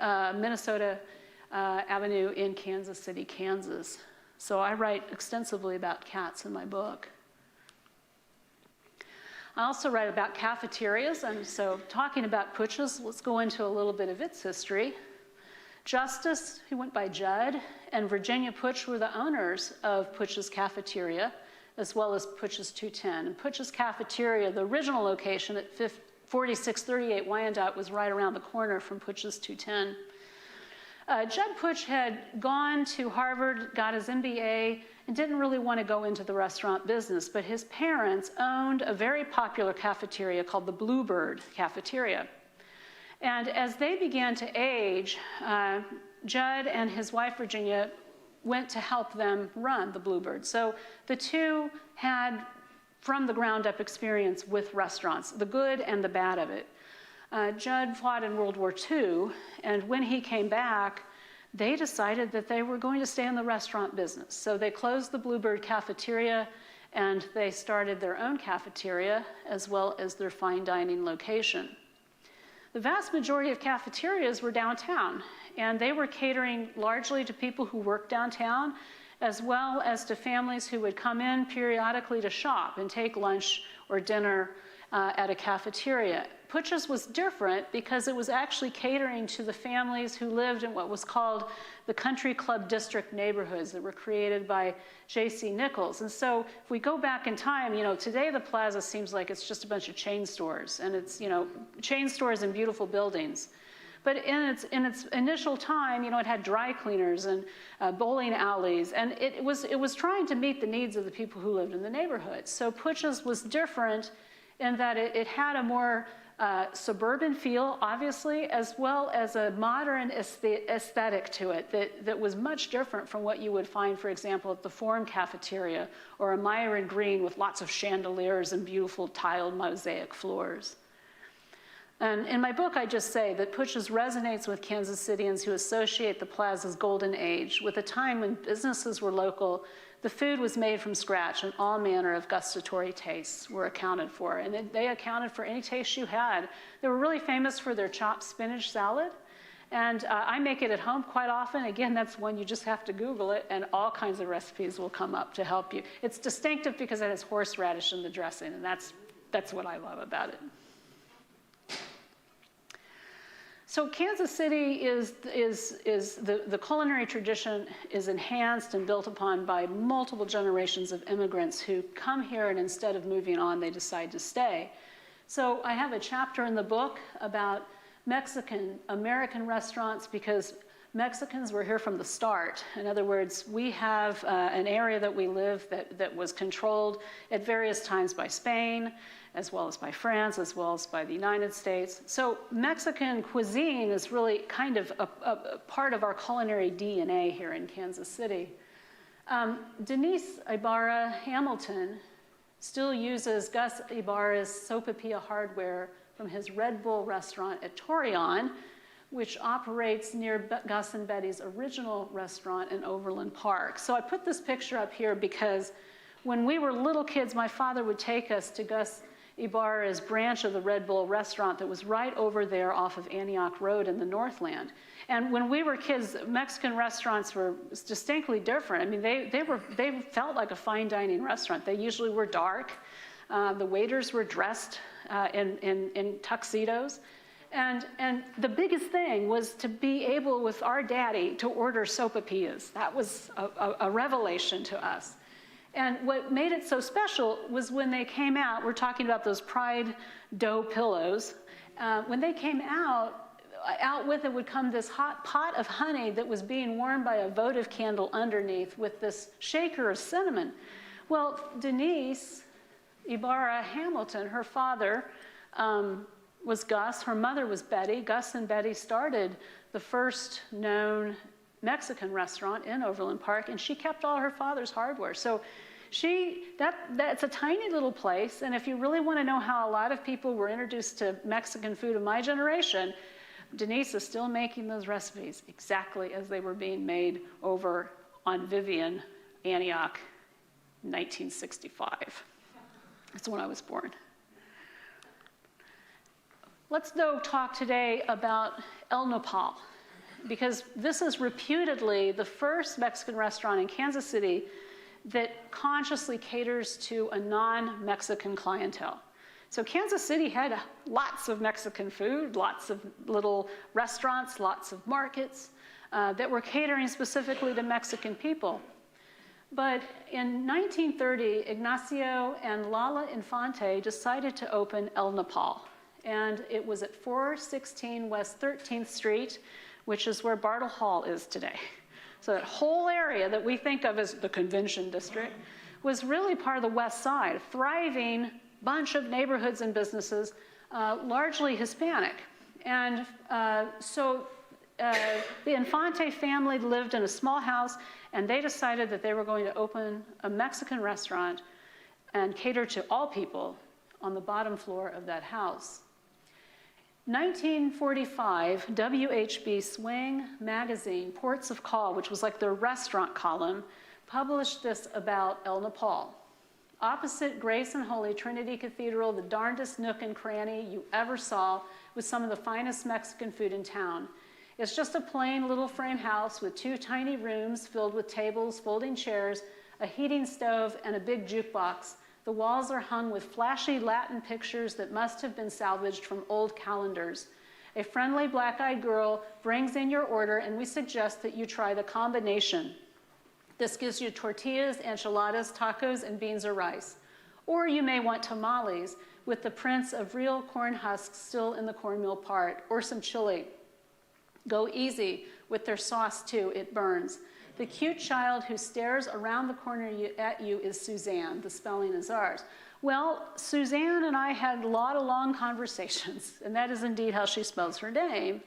Minnesota Avenue in Kansas City, Kansas. So I write extensively about cats in my book. I also write about cafeterias, and so talking about Puch's, let's go into a little bit of its history. Justice, who went by Judd, and Virginia Puch were the owners of Puch's Cafeteria, as well as Puch's 210. And Puch's Cafeteria, the original location at 4638 Wyandotte, was right around the corner from Puch's 210. Judd Puch had gone to Harvard, got his MBA, and didn't really want to go into the restaurant business, but his parents owned a very popular cafeteria called the Bluebird Cafeteria. And as they began to age, Judd and his wife, Virginia, went to help them run the Bluebird. So the two had from the ground up experience with restaurants, the good and the bad of it. Judd fought in World War II, and when he came back, they decided that they were going to stay in the restaurant business. So they closed the Bluebird Cafeteria, and they started their own cafeteria, as well as their fine dining location. The vast majority of cafeterias were downtown, and they were catering largely to people who worked downtown, as well as to families who would come in periodically to shop and take lunch or dinner at a cafeteria. Puch's was different because it was actually catering to the families who lived in what was called the Country Club District neighborhoods that were created by J.C. Nichols. And so if we go back in time, today the plaza seems like it's just a bunch of chain stores, and it's, chain stores in beautiful buildings. But in its initial time, it had dry cleaners and bowling alleys, and it was trying to meet the needs of the people who lived in the neighborhood. So Puch's was different in that it had a more suburban feel, obviously, as well as a modern aesthetic to it that was much different from what you would find, for example, at the Forum Cafeteria or a Myron Green with lots of chandeliers and beautiful tiled mosaic floors. And in my book, I just say that Push's resonates with Kansas Citians who associate the plaza's golden age with a time when businesses were local, the food was made from scratch, and all manner of gustatory tastes were accounted for. And they accounted for any taste you had. They were really famous for their chopped spinach salad. And I make it at home quite often. Again, that's one you just have to Google it, and all kinds of recipes will come up to help you. It's distinctive because it has horseradish in the dressing, and that's what I love about it. So Kansas City the culinary tradition is enhanced and built upon by multiple generations of immigrants who come here, and instead of moving on, they decide to stay. So I have a chapter in the book about Mexican-American restaurants because Mexicans were here from the start. In other words, we have an area that we live that was controlled at various times by Spain, as well as by France, as well as by the United States. So Mexican cuisine is really kind of a part of our culinary DNA here in Kansas City. Denise Ibarra Hamilton still uses Gus Ibarra's sopapilla hardware from his Red Bull restaurant at Torreon, which operates near Gus and Betty's original restaurant in Overland Park. So I put this picture up here because when we were little kids, my father would take us to Gus Ibarra's branch of the Red Bull restaurant that was right over there off of Antioch Road in the Northland. And when we were kids, Mexican restaurants were distinctly different. I mean, they felt like a fine dining restaurant. They usually were dark. The waiters were dressed in tuxedos. And the biggest thing was to be able, with our daddy, to order sopapillas. That was a revelation to us. And what made it so special was when they came out, we're talking about those Pride dough pillows. When they came out with it would come this hot pot of honey that was being warmed by a votive candle underneath with this shaker of cinnamon. Well, Denise Ibarra Hamilton, her father was Gus, her mother was Betty. Gus and Betty started the first known Mexican restaurant in Overland Park, and she kept all her father's hardware. So that's a tiny little place, and if you really want to know how a lot of people were introduced to Mexican food of my generation, Denise is still making those recipes exactly as they were being made over on Vivian, Antioch, 1965. That's when I was born. Let's though talk today about El Nopal, because this is reputedly the first Mexican restaurant in Kansas City that consciously caters to a non-Mexican clientele. So Kansas City had lots of Mexican food, lots of little restaurants, lots of markets that were catering specifically to Mexican people. But in 1930, Ignacio and Lala Infante decided to open El Nopal. And it was at 416 West 13th Street, which is where Bartle Hall is today. So that whole area that we think of as the convention district was really part of the West Side, a thriving bunch of neighborhoods and businesses, largely Hispanic. And so the Infante family lived in a small house, and they decided that they were going to open a Mexican restaurant and cater to all people on the bottom floor of that house. 1945, WHB Swing magazine, Ports of Call, which was like their restaurant column, published this about El Nopal. Opposite Grace and Holy Trinity Cathedral, the darndest nook and cranny you ever saw, with some of the finest Mexican food in town. It's just a plain little frame house with 2 tiny rooms filled with tables, folding chairs, a heating stove, and a big jukebox. The walls are hung with flashy Latin pictures that must have been salvaged from old calendars. A friendly black-eyed girl brings in your order, and we suggest that you try the combination. This gives you tortillas, enchiladas, tacos, and beans or rice. Or you may want tamales with the prints of real corn husks still in the cornmeal part, or some chili. Go easy with their sauce too, it burns. The cute child who stares around the corner at you is Suzanne. The spelling is ours. Well, Suzanne and I had a lot of long conversations, and that is indeed how she spells her name.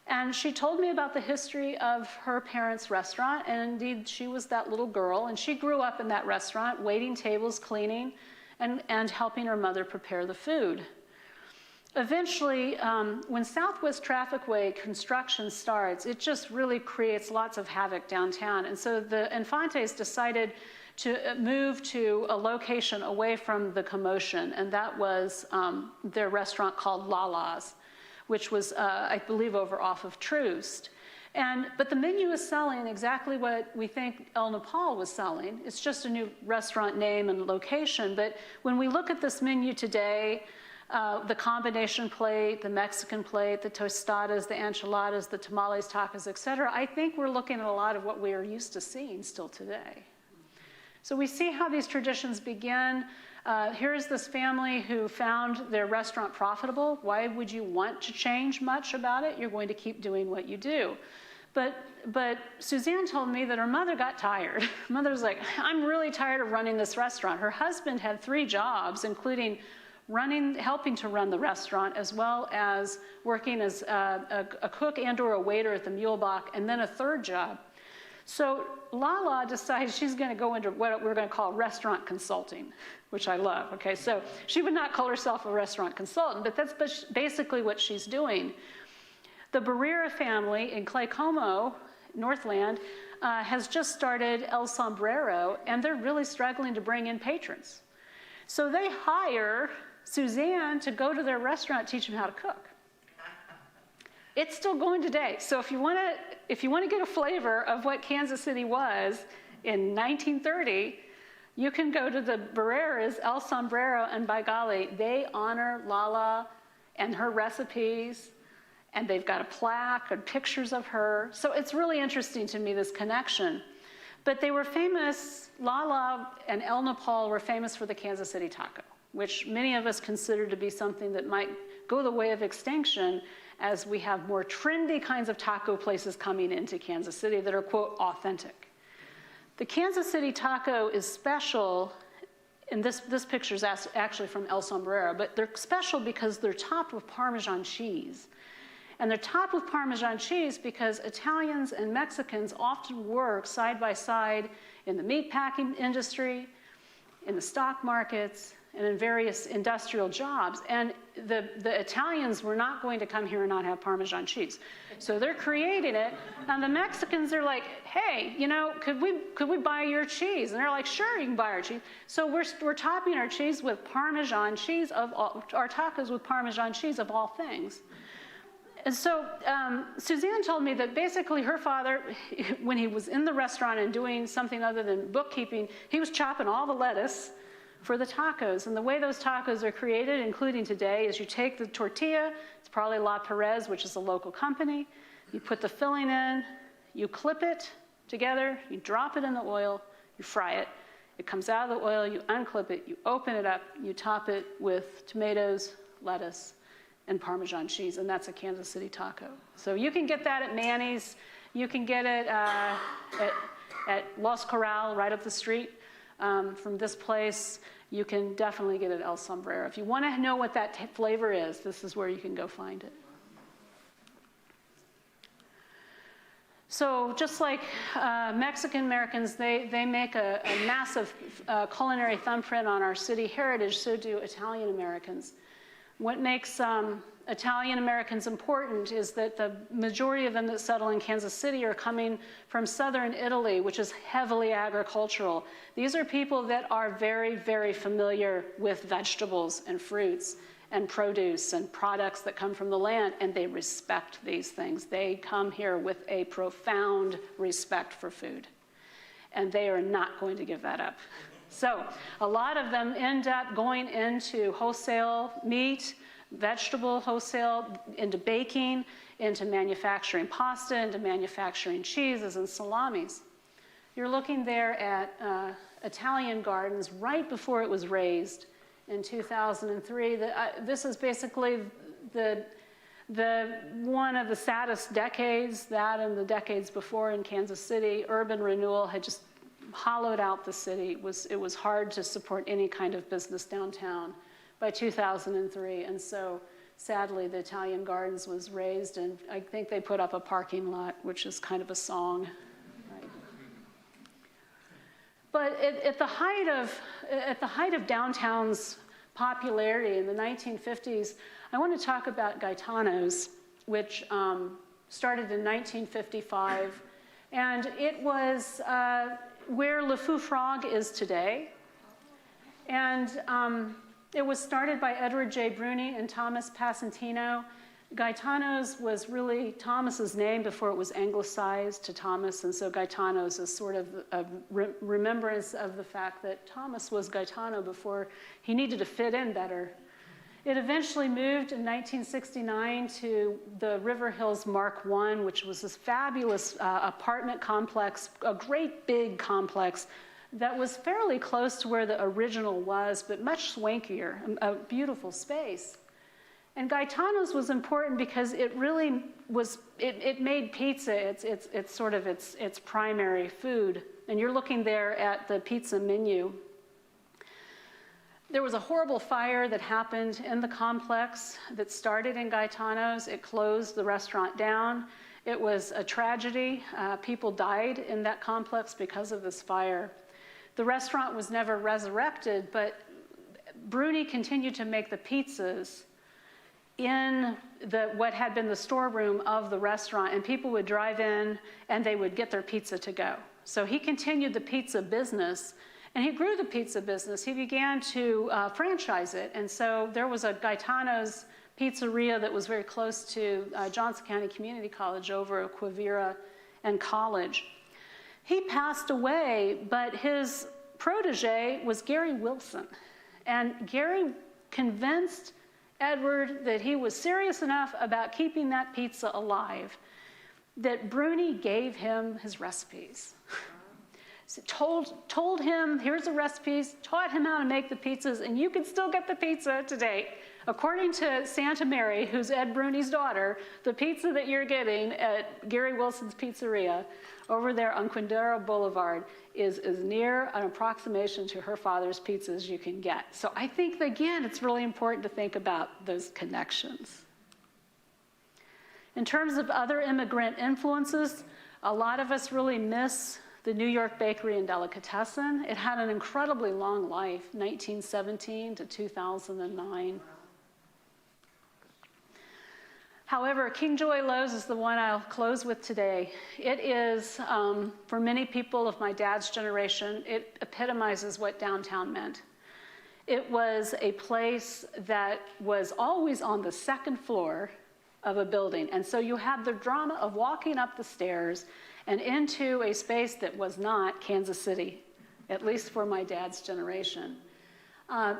And she told me about the history of her parents' restaurant, and indeed she was that little girl, and she grew up in that restaurant, waiting tables, cleaning, and helping her mother prepare the food. eventually, when Southwest Trafficway construction starts, it just really creates lots of havoc downtown. And so the Infantes decided to move to a location away from the commotion, and that was their restaurant called Lalas, which was, I believe, over off of Troost. But the menu is selling exactly what we think El Nopal was selling. It's just a new restaurant name and location. But when we look at this menu today, the combination plate, the Mexican plate, the tostadas, the enchiladas, the tamales, tacos, et cetera, I think we're looking at a lot of what we are used to seeing still today. So we see how these traditions begin. Here's this family who found their restaurant profitable. Why would you want to change much about it? You're going to keep doing what you do. But Suzanne told me that her mother got tired. Mother was like, I'm really tired of running this restaurant. Her husband had 3 jobs, including helping to run the restaurant, as well as working as a cook and or a waiter at the Mule Bock, and then a 3rd job. So Lala decided she's going to go into what we're going to call restaurant consulting, which I love. Okay, so she would not call herself a restaurant consultant, but that's basically what she's doing. The Barrera family in Claycomo, Northland, has just started El Sombrero, and they're really struggling to bring in patrons. So they hire Suzanne to go to their restaurant, teach them how to cook. It's still going today. So if you want to get a flavor of what Kansas City was in 1930, you can go to the Barreras, El Sombrero, and by golly, they honor Lala and her recipes, and they've got a plaque and pictures of her. So it's really interesting to me, this connection. But they were famous, Lala and El Nopal were famous for the Kansas City taco, which many of us consider to be something that might go the way of extinction as we have more trendy kinds of taco places coming into Kansas City that are, quote, authentic. The Kansas City taco is special, and this picture is actually from El Sombrero, but they're special because they're topped with Parmesan cheese. And they're topped with Parmesan cheese because Italians and Mexicans often work side by side in the meatpacking industry, in the stock markets, and in various industrial jobs. And the Italians were not going to come here and not have Parmesan cheese. So they're creating it, and the Mexicans are like, hey, could we buy your cheese? And they're like, sure, you can buy our cheese. So we're topping our cheese with Parmesan cheese, our tacos with Parmesan cheese of all things. And so Suzanne told me that basically her father, when he was in the restaurant and doing something other than bookkeeping, he was chopping all the lettuce for the tacos. And the way those tacos are created, including today, is you take the tortilla, it's probably La Perez, which is a local company, you put the filling in, you clip it together, you drop it in the oil, you fry it. It comes out of the oil, you unclip it, you open it up, you top it with tomatoes, lettuce, and Parmesan cheese, and that's a Kansas City taco. So you can get that at Manny's. You can get it at Los Corral, right up the street from this place. You can definitely get it at El Sombrero. If you want to know what that flavor is, this is where you can go find it. So just like Mexican Americans, they make a massive culinary thumbprint on our city heritage, so do Italian Americans. What makes Italian Americans important is that the majority of them that settle in Kansas City are coming from southern Italy, which is heavily agricultural. These are people that are very, very familiar with vegetables and fruits and produce and products that come from the land, and they respect these things. They come here with a profound respect for food, and they are not going to give that up. So a lot of them end up going into wholesale meat, vegetable wholesale, into baking, into manufacturing pasta, into manufacturing cheeses and salamis. You're looking there at Italian Gardens right before it was raised in 2003. This is basically the one of the saddest decades, that and the decades before in Kansas City. Urban renewal had just hollowed out the city. It was hard to support any kind of business downtown by 2003, and so sadly the Italian Gardens was raised, and I think they put up a parking lot, which is kind of a song, right? But at the height of downtown's popularity in the 1950s, I want to talk about Gagonos, which started in 1955. And it was where Le Fou Frog is today. And it was started by Edward J. Bruni and Thomas Passantino. Gagonos was really Thomas's name before it was anglicized to Thomas, and so Gagonos is sort of a remembrance of the fact that Thomas was Gaetano before he needed to fit in better. It eventually moved in 1969 to the River Hills Mark I, which was this fabulous apartment complex, a great big complex that was fairly close to where the original was, but much swankier, a beautiful space. And Gaetano's was important because it really was, it made pizza it's sort of its primary food. And you're looking there at the pizza menu. There was a horrible fire that happened in the complex that started in Gaetano's. It closed the restaurant down. It was a tragedy. People died in that complex because of this fire. The restaurant was never resurrected, but Bruni continued to make the pizzas in what had been the storeroom of the restaurant, and people would drive in and they would get their pizza to go. So he continued the pizza business, and he grew the pizza business. He began to franchise it, and so there was a Gaetano's Pizzeria that was very close to Johnson County Community College over at Quivira and College. He passed away, but his protege was Gary Wilson, and Gary convinced Edward that he was serious enough about keeping that pizza alive that Bruni gave him his recipes. So told him, here's the recipes, taught him how to make the pizzas, and you can still get the pizza today. According to Santa Mary, who's Ed Bruni's daughter, the pizza that you're getting at Gary Wilson's Pizzeria over there on Quindaro Boulevard is as near an approximation to her father's pizza as you can get. So I think, again, it's really important to think about those connections. In terms of other immigrant influences, a lot of us really miss the New York Bakery and Delicatessen. It had an incredibly long life, 1917 to 2009. However, King Joy Lowe's is the one I'll close with today. It is, for many people of my dad's generation, it epitomizes what downtown meant. It was a place that was always on the second floor of a building. And so you had the drama of walking up the stairs and into a space that was not Kansas City, at least for my dad's generation.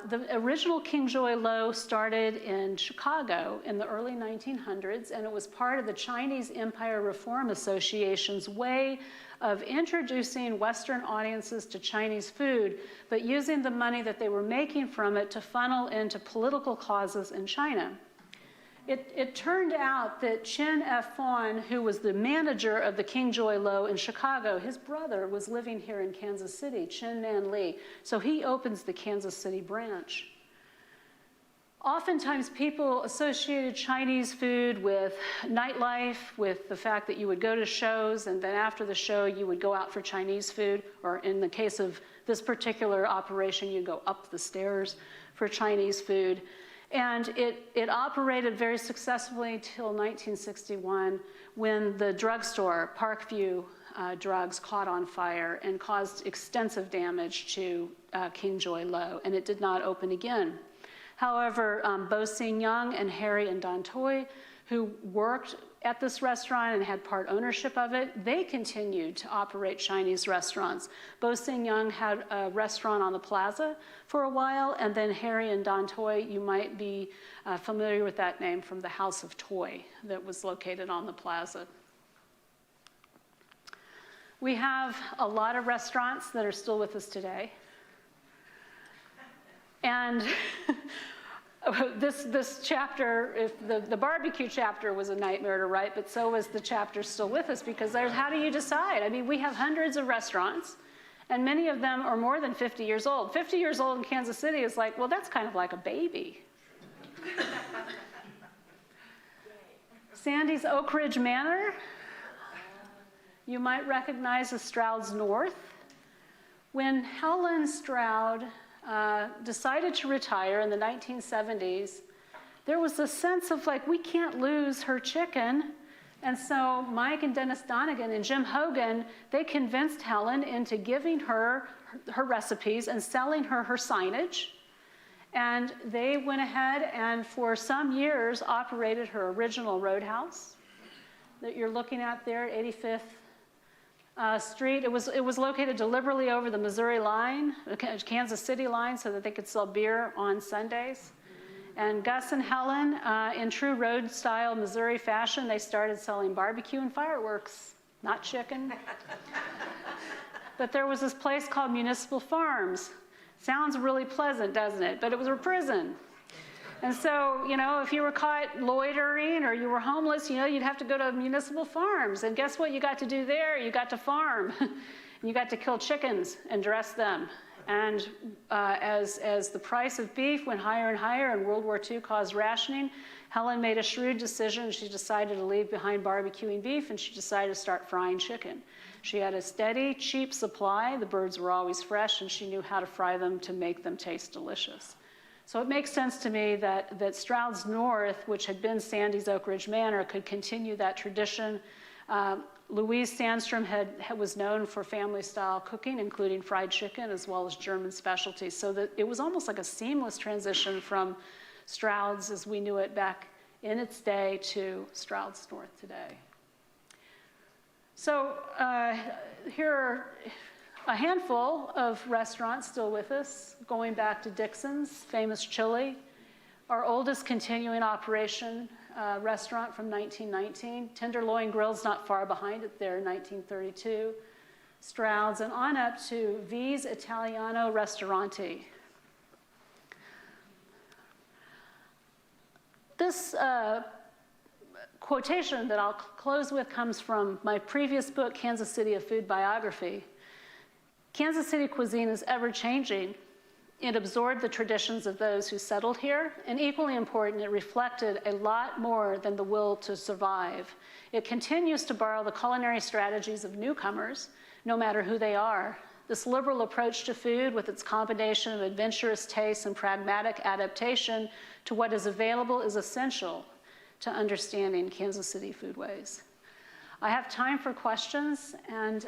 The original King Joy Low started in Chicago in the early 1900s, and it was part of the Chinese Empire Reform Association's way of introducing Western audiences to Chinese food, but using the money that they were making from it to funnel into political causes in China. It turned out that Chen F. Fawn, who was the manager of the King Joy Low in Chicago, his brother was living here in Kansas City, Chen Man Lee. So he opens the Kansas City branch. Oftentimes people associated Chinese food with nightlife, with the fact that you would go to shows and then after the show you would go out for Chinese food, or in the case of this particular operation, you go up the stairs for Chinese food. And it operated very successfully until 1961 when the drugstore, Parkview Drugs, caught on fire and caused extensive damage to King Joy Low, and it did not open again. However, Bo Sing Young and Harry and Don Toy, who worked at this restaurant and had part ownership of it, they continued to operate Chinese restaurants. Bo Sing Young had a restaurant on the plaza for a while, and then Harry and Don Toy, you might be familiar with that name from the House of Toy that was located on the plaza. We have a lot of restaurants that are still with us today. And this chapter, if the barbecue chapter was a nightmare to write, but so was the chapter still with us, because there's, how do you decide? I mean, we have hundreds of restaurants, and many of them are more than 50 years old. 50 years old in Kansas City is like, well, that's kind of like a baby. Sandy's Oak Ridge Manor, you might recognize as Stroud's North. When Helen Stroud decided to retire in the 1970s, there was a sense of like, we can't lose her chicken. And so Mike and Dennis Donegan and Jim Hogan, they convinced Helen into giving her recipes and selling her signage. And they went ahead and for some years operated her original roadhouse that you're looking at there at 85th Street. It was located deliberately over the Missouri line, the Kansas City line, so that they could sell beer on Sundays. And Gus and Helen, in true road-style Missouri fashion, they started selling barbecue and fireworks, not chicken. But there was this place called Municipal Farms. Sounds really pleasant, doesn't it? But it was a prison. And so, you know, if you were caught loitering or you were homeless, you know, you'd have to go to Municipal Farms. And guess what you got to do there? You got to farm. And you got to kill chickens and dress them. And as the price of beef went higher and higher and World War II caused rationing, Helen made a shrewd decision. She decided to leave behind barbecuing beef, and she decided to start frying chicken. She had a steady, cheap supply. The birds were always fresh, and she knew how to fry them to make them taste delicious. So it makes sense to me that Stroud's North, which had been Sandy's Oak Ridge Manor, could continue that tradition. Louise Sandstrom was known for family-style cooking, including fried chicken, as well as German specialties. So that it was almost like a seamless transition from Stroud's, as we knew it back in its day, to Stroud's North today. So here are a handful of restaurants still with us, going back to Dixon's, famous chili, our oldest continuing operation, restaurant from 1919. Tenderloin Grill's not far behind it there in 1932. Stroud's, and on up to V's Italiano Ristorante. This quotation that I'll close with comes from my previous book, Kansas City, A Food Biography. Kansas City cuisine is ever-changing. It absorbed the traditions of those who settled here, and equally important, it reflected a lot more than the will to survive. It continues to borrow the culinary strategies of newcomers, no matter who they are. This liberal approach to food, with its combination of adventurous taste and pragmatic adaptation to what is available, is essential to understanding Kansas City foodways. I have time for questions, and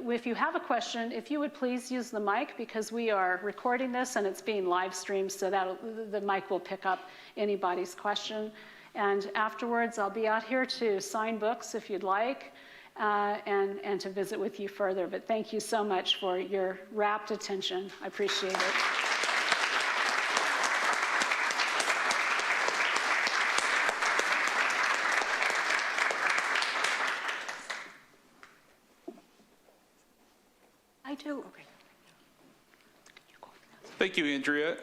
if you have a question, if you would please use the mic, because we are recording this and it's being live streamed, so that the mic will pick up anybody's question. And afterwards, I'll be out here to sign books if you'd like, and to visit with you further. But thank you so much for your rapt attention. I appreciate it. Thank you, Andrea.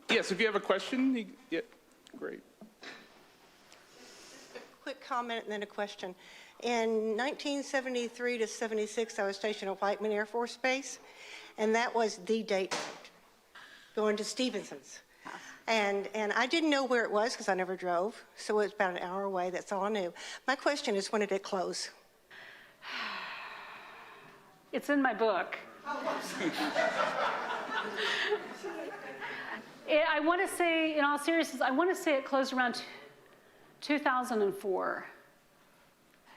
Yes, if you have a question, yeah, great. Quick comment and then a question. In 1973 to 76, I was stationed at Whiteman Air Force Base, and that was the date going to Stevenson's. And I didn't know where it was because I never drove, so it was about an hour away. That's all I knew. My question is, when did it close? It's in my book. I want to say, in all seriousness, I want to say it closed around 2004.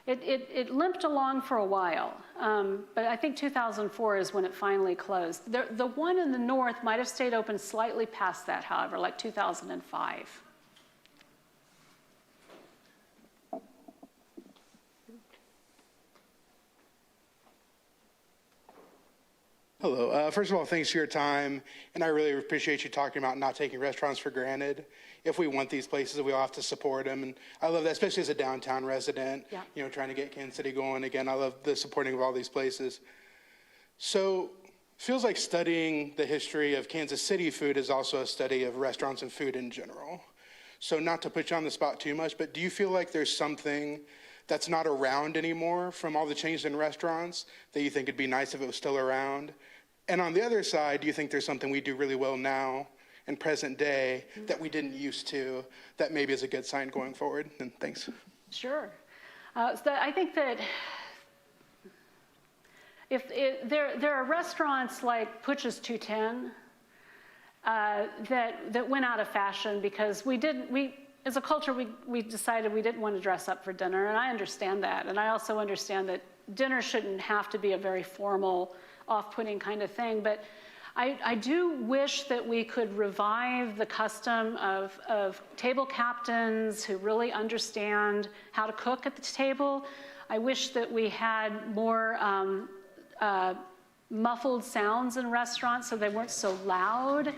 It limped along for a while, but I think 2004 is when it finally closed. The one in the north might have stayed open slightly past that, however, like 2005. Hello. First of all, thanks for your time, and I really appreciate you talking about not taking restaurants for granted. If we want these places, we all have to support them, and I love that, especially as a downtown resident, yeah. You know, trying to get Kansas City going again. I love the supporting of all these places. So, feels like studying the history of Kansas City food is also a study of restaurants and food in general. So, not to put you on the spot too much, but do you feel like there's something that's not around anymore from all the change in restaurants that you think it'd be nice if it was still around? And on the other side, do you think there's something we do really well now in present day that we didn't used to, that maybe is a good sign going forward? And thanks. Sure. I think that there are restaurants like Putch's 210 that went out of fashion because as a culture, we decided we didn't want to dress up for dinner, and I understand that. And I also understand that dinner shouldn't have to be a very formal, off-putting kind of thing. But I do wish that we could revive the custom of table captains who really understand how to cook at the table. I wish that we had more muffled sounds in restaurants so they weren't so loud.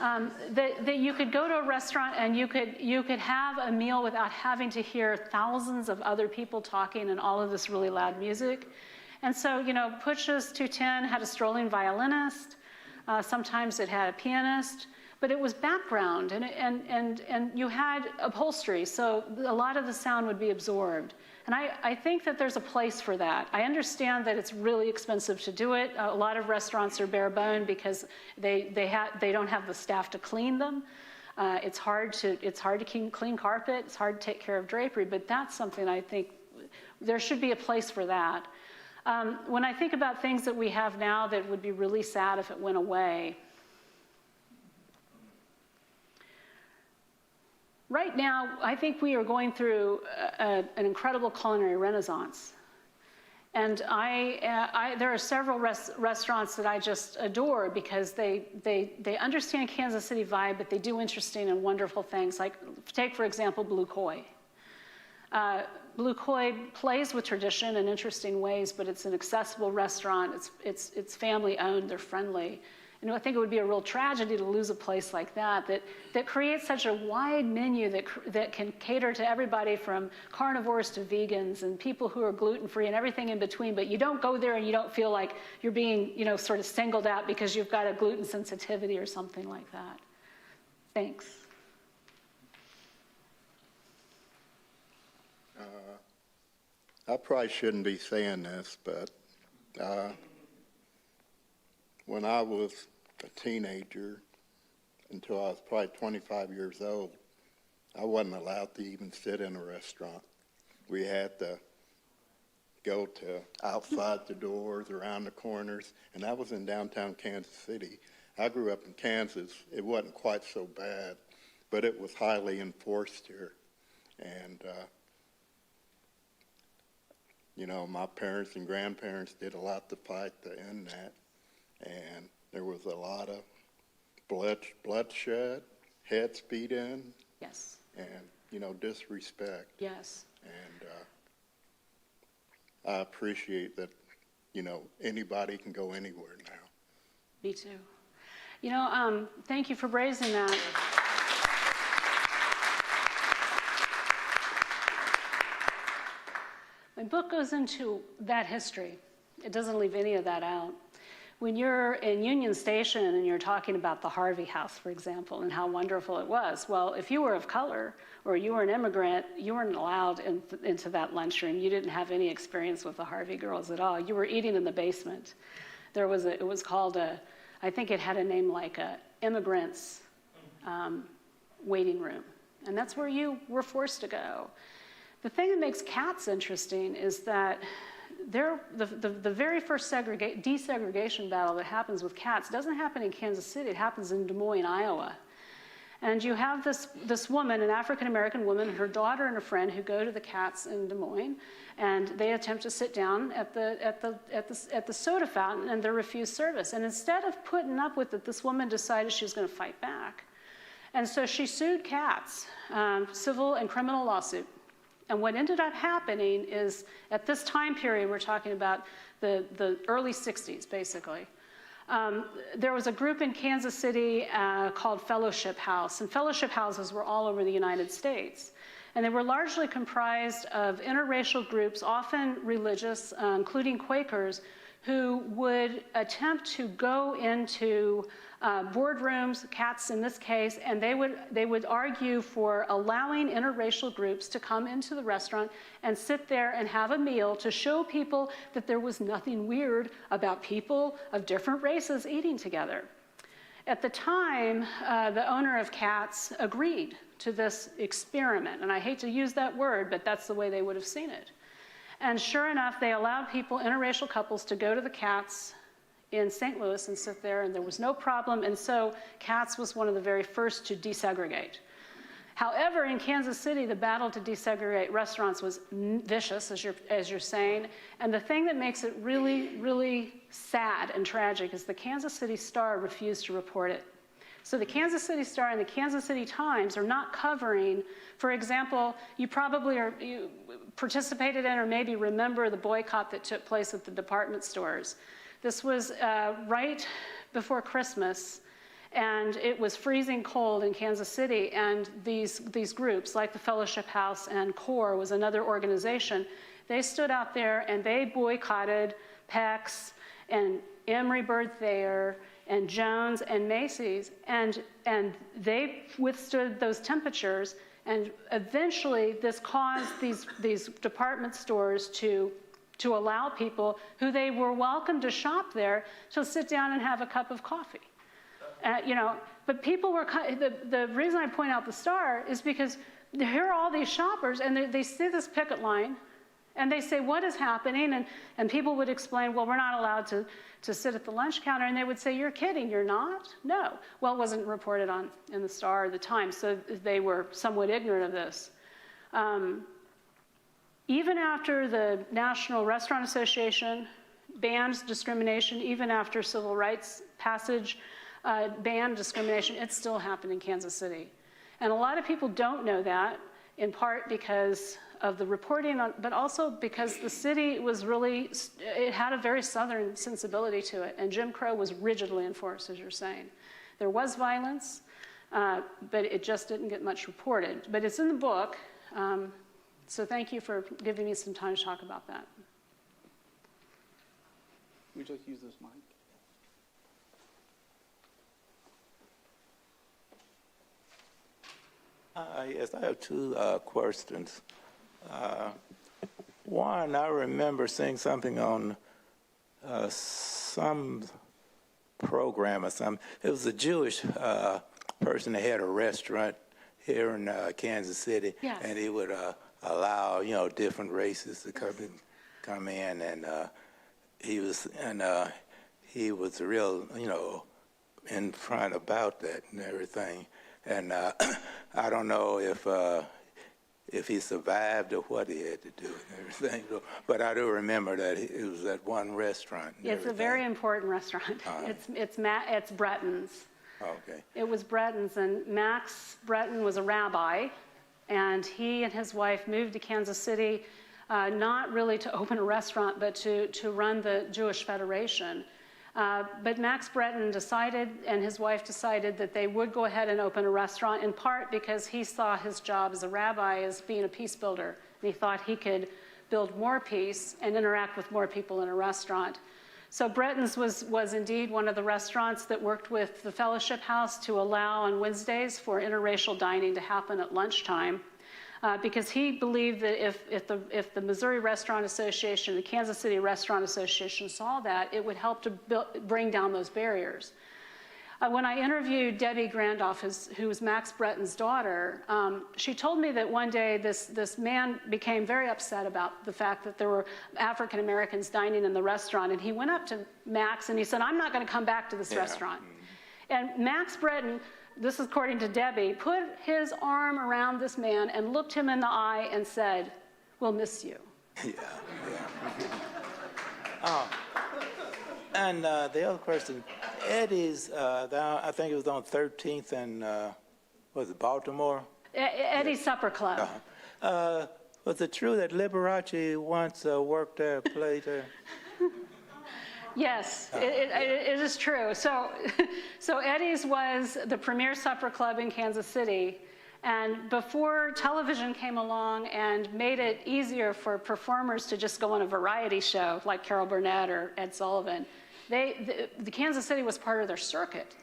That you could go to a restaurant and you could have a meal without having to hear thousands of other people talking and all of this really loud music. And so, you know, Puch's 210 had a strolling violinist. Sometimes it had a pianist, but it was background and you had upholstery, so a lot of the sound would be absorbed. And I think that there's a place for that. I understand that it's really expensive to do it. A lot of restaurants are bare bone because they don't have the staff to clean them. It's hard to clean carpet. It's hard to take care of drapery. But that's something I think there should be a place for that. When I think about things that we have now that would be really sad if it went away. Right now, I think we are going through an incredible culinary renaissance. And there are several restaurants that I just adore because they understand Kansas City vibe, but they do interesting and wonderful things. Like, take, for example, Blue Koi. Blue Koi plays with tradition in interesting ways, but it's an accessible restaurant. It's family-owned. They're friendly. You know, I think it would be a real tragedy to lose a place like that creates such a wide menu that can cater to everybody from carnivores to vegans and people who are gluten-free and everything in between, but you don't go there and you don't feel like you're being, you know, sort of singled out because you've got a gluten sensitivity or something like that. Thanks. I probably shouldn't be saying this, but when I was a teenager, until I was probably 25 years old, I wasn't allowed to even sit in a restaurant. We had to go to outside the doors, around the corners, and that was in downtown Kansas City. I grew up in Kansas. It wasn't quite so bad, but it was highly enforced here. And, you know, my parents and grandparents did a lot to fight to end that. And there was a lot of bloodshed, heads beat in. Yes. And, you know, disrespect. Yes. And I appreciate that, you know, anybody can go anywhere now. Me too. You know, thank you for raising that. My book goes into that history. It doesn't leave any of that out. When you're in Union Station and you're talking about the Harvey House, for example, and how wonderful it was, well, if you were of color or you were an immigrant, you weren't allowed into that lunchroom. You didn't have any experience with the Harvey girls at all. You were eating in the basement. It was called I think it had a name like a immigrants waiting room. And that's where you were forced to go. The thing that makes Cats interesting is that the very first desegregation battle that happens with Cats doesn't happen in Kansas City. It happens in Des Moines, Iowa. And you have this woman, an African-American woman, her daughter and a friend who go to the Cats in Des Moines, and they attempt to sit down at the soda fountain, and they're refused service. And instead of putting up with it, this woman decided she was going to fight back. And so she sued Cats, civil and criminal lawsuit. And what ended up happening is, at this time period, we're talking about the early 60s, basically, there was a group in Kansas City called Fellowship House, and fellowship houses were all over the United States. And they were largely comprised of interracial groups, often religious, including Quakers, who would attempt to go into boardrooms, Cats in this case, and they would argue for allowing interracial groups to come into the restaurant and sit there and have a meal to show people that there was nothing weird about people of different races eating together. At the time, the owner of Cats agreed to this experiment, and I hate to use that word, but that's the way they would have seen it. And sure enough, they allowed interracial couples to go to the Cats, in St. Louis and sit there, and there was no problem. And so Katz was one of the very first to desegregate. However, in Kansas City, the battle to desegregate restaurants was vicious, as you're saying. And the thing that makes it really, really sad and tragic is the Kansas City Star refused to report it. So the Kansas City Star and the Kansas City Times are not covering, for example, you probably you participated in or maybe remember the boycott that took place at the department stores. This was right before Christmas. And it was freezing cold in Kansas City, and these groups, like the Fellowship House and CORE was another organization, they stood out there and they boycotted Peck's and Emory Bird Thayer and Jones and Macy's, and they withstood those temperatures, and eventually this caused these department stores to allow people who they were welcome to shop there to sit down and have a cup of coffee. But people were, the reason I point out the Star is because here are all these shoppers, and they see this picket line, and they say, what is happening? And people would explain, well, we're not allowed to sit at the lunch counter. And they would say, you're kidding, you're not? No. Well, it wasn't reported on in the Star or the Times, so they were somewhat ignorant of this. Even after the National Restaurant Association banned discrimination, even after civil rights passage, banned discrimination, it still happened in Kansas City. And a lot of people don't know that, in part because of the reporting, but also because the city was really, it had a very Southern sensibility to it, and Jim Crow was rigidly enforced, as you're saying. There was violence, but it just didn't get much reported. But it's in the book, so thank you for giving me some time to talk about that. Would you like to use this mic? Yes, I have two questions. One, I remember seeing something on some program or something. It was a Jewish person that had a restaurant here in Kansas City, Yes. and he would allow different races to come in, and he was real in front about that and everything. And I don't know if he survived or what he had to do and everything, but I do remember that it was at one restaurant. It's a very important restaurant. It's Breton's. Okay. It was Breton's, and Max Breton was a rabbi, and he and his wife moved to Kansas City, not really to open a restaurant, but to run the Jewish Federation. But Max Breton decided, and his wife decided, that they would go ahead and open a restaurant, in part because he saw his job as a rabbi as being a peace builder. And he thought he could build more peace and interact with more people in a restaurant. So Breton's was indeed one of the restaurants that worked with the Fellowship House to allow on Wednesdays for interracial dining to happen at lunchtime. Because he believed that if the Missouri Restaurant Association, the Kansas City Restaurant Association saw that, it would help to bring down those barriers. When I interviewed Debbie Grandoff, who was Max Breton's daughter, she told me that one day this man became very upset about the fact that there were African Americans dining in the restaurant, and he went up to Max and he said, I'm not going to come back to this restaurant. And Max Breton, this is according to Debbie, put his arm around this man and looked him in the eye and said, we'll miss you. Yeah. And the other question, Eddie's, I think it was on 13th and, was it Baltimore? Eddie's Supper Club. Was it true that Liberace once worked there, played there? Yes, it is true. So Eddie's was the premier supper club in Kansas City, and before television came along and made it easier for performers to just go on a variety show like Carol Burnett or Ed Sullivan, the Kansas City was part of their circuit.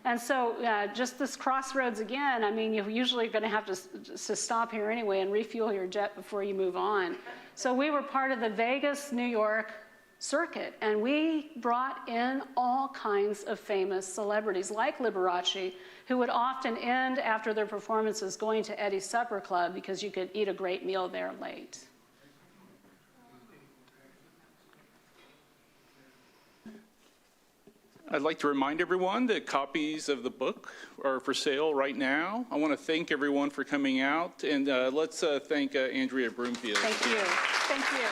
And so just this crossroads again, I mean, you're usually going to have to stop here anyway and refuel your jet before you move on. So we were part of the Vegas, New York circuit, and we brought in all kinds of famous celebrities like Liberace, who would often end after their performances going to Eddie's Supper Club because you could eat a great meal there late. I'd like to remind everyone that copies of the book are for sale right now. I want to thank everyone for coming out, and let's thank Andrea Broomfield. Thank you. Thank you.